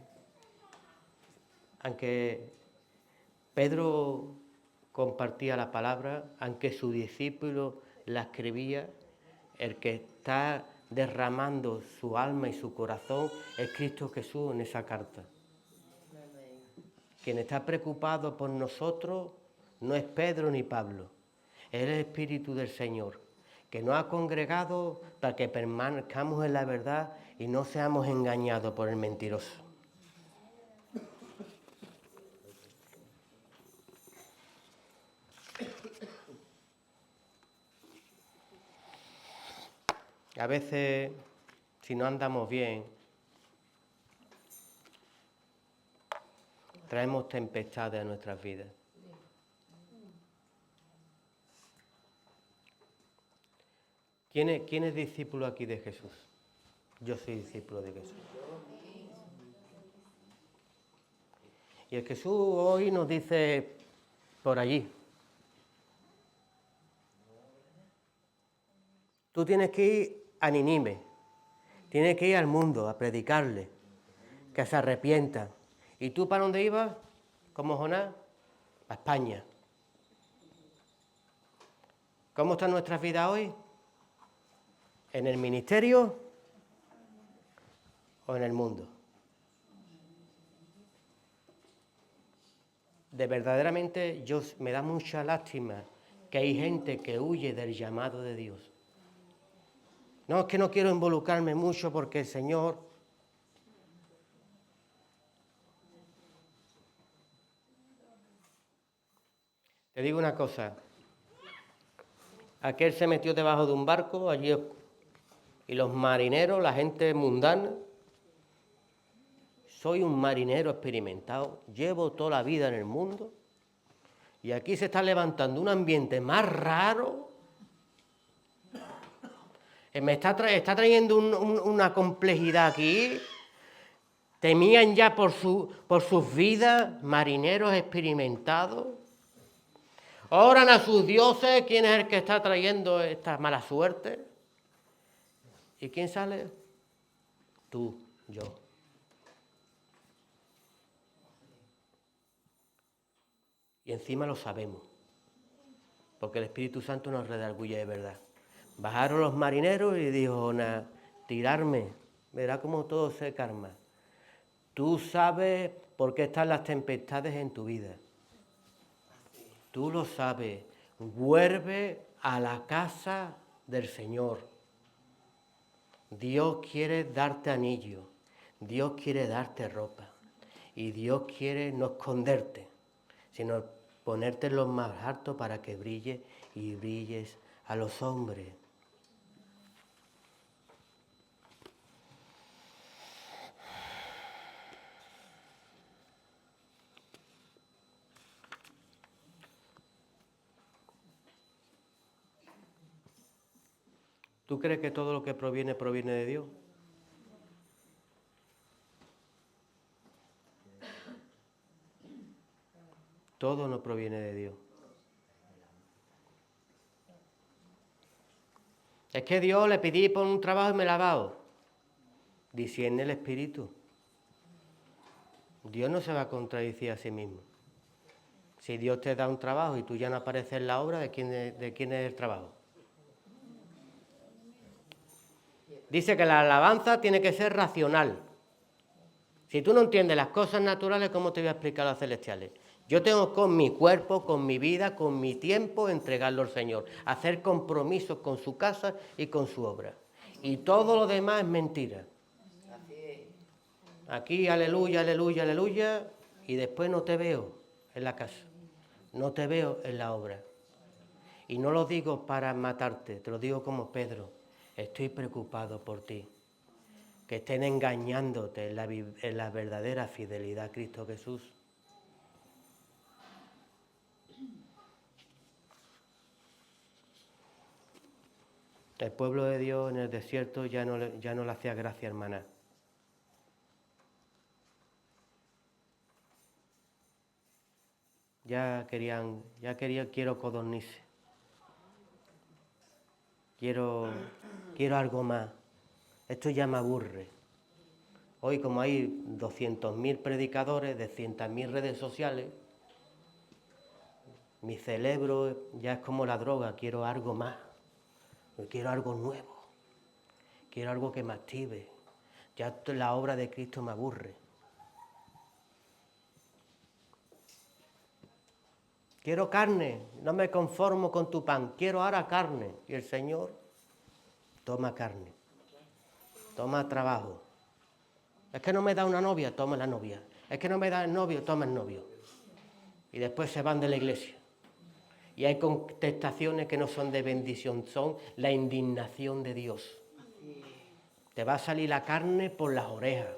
Pedro compartía la palabra, aunque su discípulo la escribía, el que está derramando su alma y su corazón es Cristo Jesús en esa carta. Quien está preocupado por nosotros no es Pedro ni Pablo, es el Espíritu del Señor, que nos ha congregado para que permanezcamos en la verdad y no seamos engañados por el mentiroso. A veces, si no andamos bien, traemos tempestades a nuestras vidas. ¿Quién es discípulo aquí de Jesús? Yo soy discípulo de Jesús. Y el Jesús hoy nos dice por allí. Tú tienes que ir a Nínive, tienes que ir al mundo a predicarle, que se arrepientan. ¿Y tú para dónde ibas? Como Jonás, a España. ¿Cómo está nuestra vida hoy? ¿En el ministerio o en el mundo. De verdaderamente me da mucha lástima que hay gente que huye del llamado de Dios. No, es que no quiero involucrarme mucho porque el Señor... Te digo una cosa. Aquel se metió debajo de un barco allí y los marineros, la gente mundana, soy un marinero experimentado, llevo toda la vida en el mundo y aquí se está levantando un ambiente más raro. Me está trayendo una complejidad aquí. Temían ya por sus vidas, marineros experimentados. Oran a sus dioses, ¿quién es el que está trayendo esta mala suerte? ¿Y quién sale? Tú, yo. Y encima lo sabemos, porque el Espíritu Santo nos redarguye de verdad. Bajaron los marineros y dijo, tirarme, verá cómo todo se calma. Tú sabes por qué están las tempestades en tu vida. Tú lo sabes. Vuelve a la casa del Señor. Dios quiere darte anillo. Dios quiere darte ropa. Y Dios quiere no esconderte, sino ponerte en lo más alto para que brilles y brilles a los hombres. ¿Tú crees que todo lo que proviene de Dios? Todo no proviene de Dios. Es que Dios le pedí por un trabajo y me la ha dado. Discierne el Espíritu. Dios no se va a contradecir a sí mismo. Si Dios te da un trabajo y tú ya no apareces en la obra, ¿de quién es el trabajo? Dice que la alabanza tiene que ser racional. Si tú no entiendes las cosas naturales, ¿cómo te voy a explicar las celestiales? Yo tengo con mi cuerpo, con mi vida, con mi tiempo, entregarlo al Señor. Hacer compromisos con su casa y con su obra. Y todo lo demás es mentira. Aquí, aleluya, aleluya, aleluya, y después no te veo en la casa. No te veo en la obra. Y no lo digo para matarte, te lo digo como Pedro. Estoy preocupado por ti. Que estén engañándote en la verdadera fidelidad a Cristo Jesús. El pueblo de Dios en el desierto ya no le hacía gracia, hermana. Quiero codornices. Quiero algo más. Esto ya me aburre. Hoy, como hay 200.000 predicadores de 100.000 redes sociales, mi cerebro ya es como la droga, quiero algo más, quiero algo nuevo, quiero algo que me active. Ya la obra de Cristo me aburre. Quiero carne, no me conformo con tu pan, quiero ahora carne. Y el Señor toma carne, toma trabajo. Es que no me da una novia, toma la novia. Es que no me da el novio, toma el novio. Y después se van de la iglesia. Y hay contestaciones que no son de bendición, son la indignación de Dios. Te va a salir la carne por las orejas.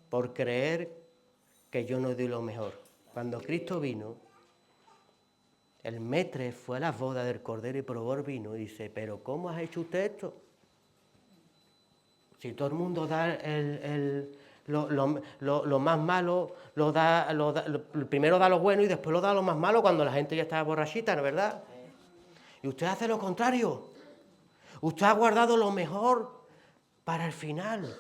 Por creer que yo no doy lo mejor. Cuando Cristo vino, el maître fue a las bodas del Cordero y probó el vino y dice, ¿pero cómo has hecho usted esto? Si todo el mundo da lo más malo, primero da lo bueno y después lo da lo más malo cuando la gente ya está borrachita, ¿no es verdad? Y usted hace lo contrario. Usted ha guardado lo mejor para el final.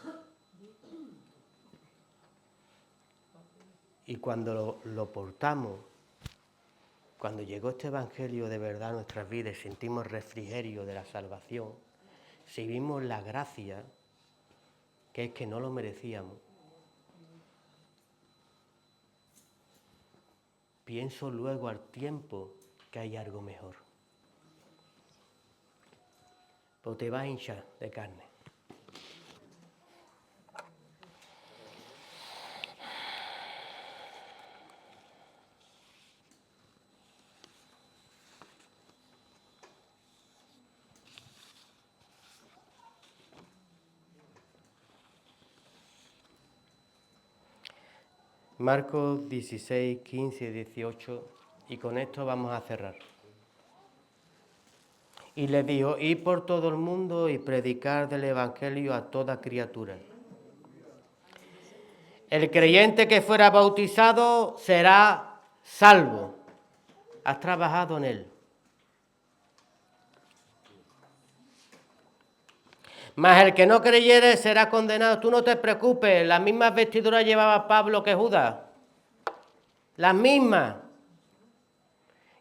Y cuando lo portamos cuando llegó este Evangelio de verdad a nuestras vidas, sentimos refrigerio de la salvación, si vimos la gracia, que es que no lo merecíamos, pienso luego al tiempo que hay algo mejor. Pues te vas a hinchar de carne. Marcos 16, 15 y 18, y con esto vamos a cerrar. Y les dijo, id por todo el mundo y predicar del Evangelio a toda criatura. El creyente que fuera bautizado será salvo. Has trabajado en él. Mas el que no creyere será condenado. Tú no te preocupes, las mismas vestiduras llevaba Pablo que Judas. Las mismas.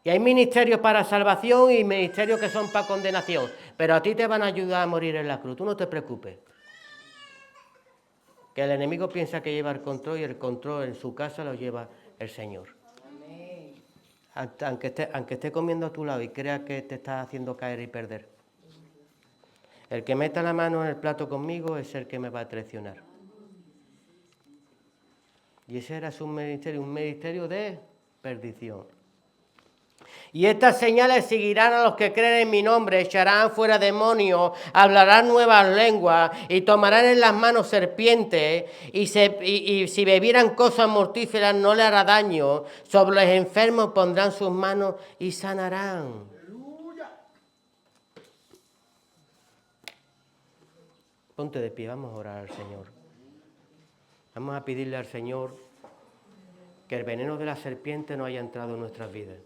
Y hay ministerios para salvación y ministerios que son para condenación. Pero a ti te van a ayudar a morir en la cruz. Tú no te preocupes. Que el enemigo piensa que lleva el control y el control en su casa lo lleva el Señor. Aunque esté comiendo a tu lado y crea que te está haciendo caer y perder. El que meta la mano en el plato conmigo es el que me va a traicionar. Y ese era su ministerio, un ministerio de perdición. Y estas señales seguirán a los que creen en mi nombre, echarán fuera demonios, hablarán nuevas lenguas y tomarán en las manos serpientes y si bebieran cosas mortíferas no le hará daño. Sobre los enfermos pondrán sus manos y sanarán. Ponte de pie, vamos a orar al Señor. Vamos a pedirle al Señor que el veneno de la serpiente no haya entrado en nuestras vidas.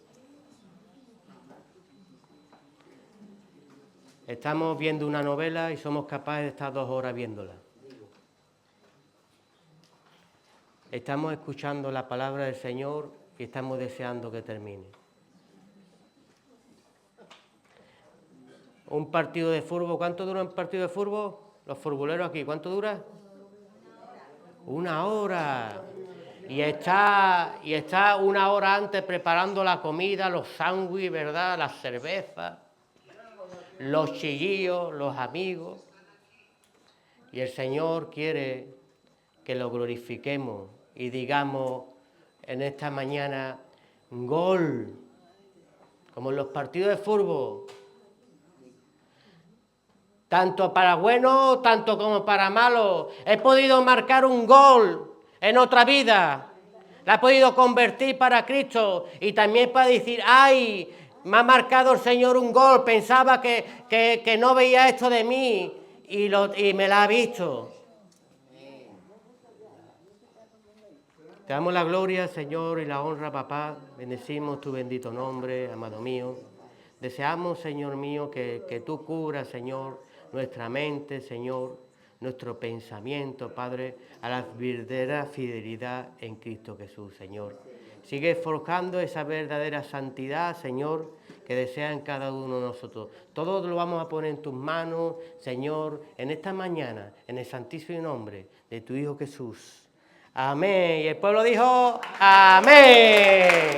Estamos viendo una novela y somos capaces de estar 2 horas viéndola. Estamos escuchando la palabra del Señor y estamos deseando que termine. Un partido de fútbol, ¿cuánto dura un partido de fútbol? Los futboleros aquí, ¿cuánto dura? 1 hora. Y está 1 hora antes preparando la comida, los sándwiches, ¿verdad? Las cervezas, los chillillos, los amigos. Y el Señor quiere que lo glorifiquemos y digamos en esta mañana, gol, como en los partidos de fútbol. Tanto para bueno, tanto como para malo. He podido marcar un gol en otra vida. La he podido convertir para Cristo. Y también para decir, ¡ay! Me ha marcado el Señor un gol. Pensaba que no veía esto de mí. Y me la ha visto. Te damos la gloria, Señor, y la honra, papá. Bendecimos tu bendito nombre, amado mío. Deseamos, Señor mío, que tú cubras, Señor, nuestra mente, Señor, nuestro pensamiento, Padre, a la verdadera fidelidad en Cristo Jesús, Señor. Sigue forjando esa verdadera santidad, Señor, que desea en cada uno de nosotros. Todo lo vamos a poner en tus manos, Señor, en esta mañana, en el santísimo nombre de tu Hijo Jesús. Amén. Y el pueblo dijo, amén.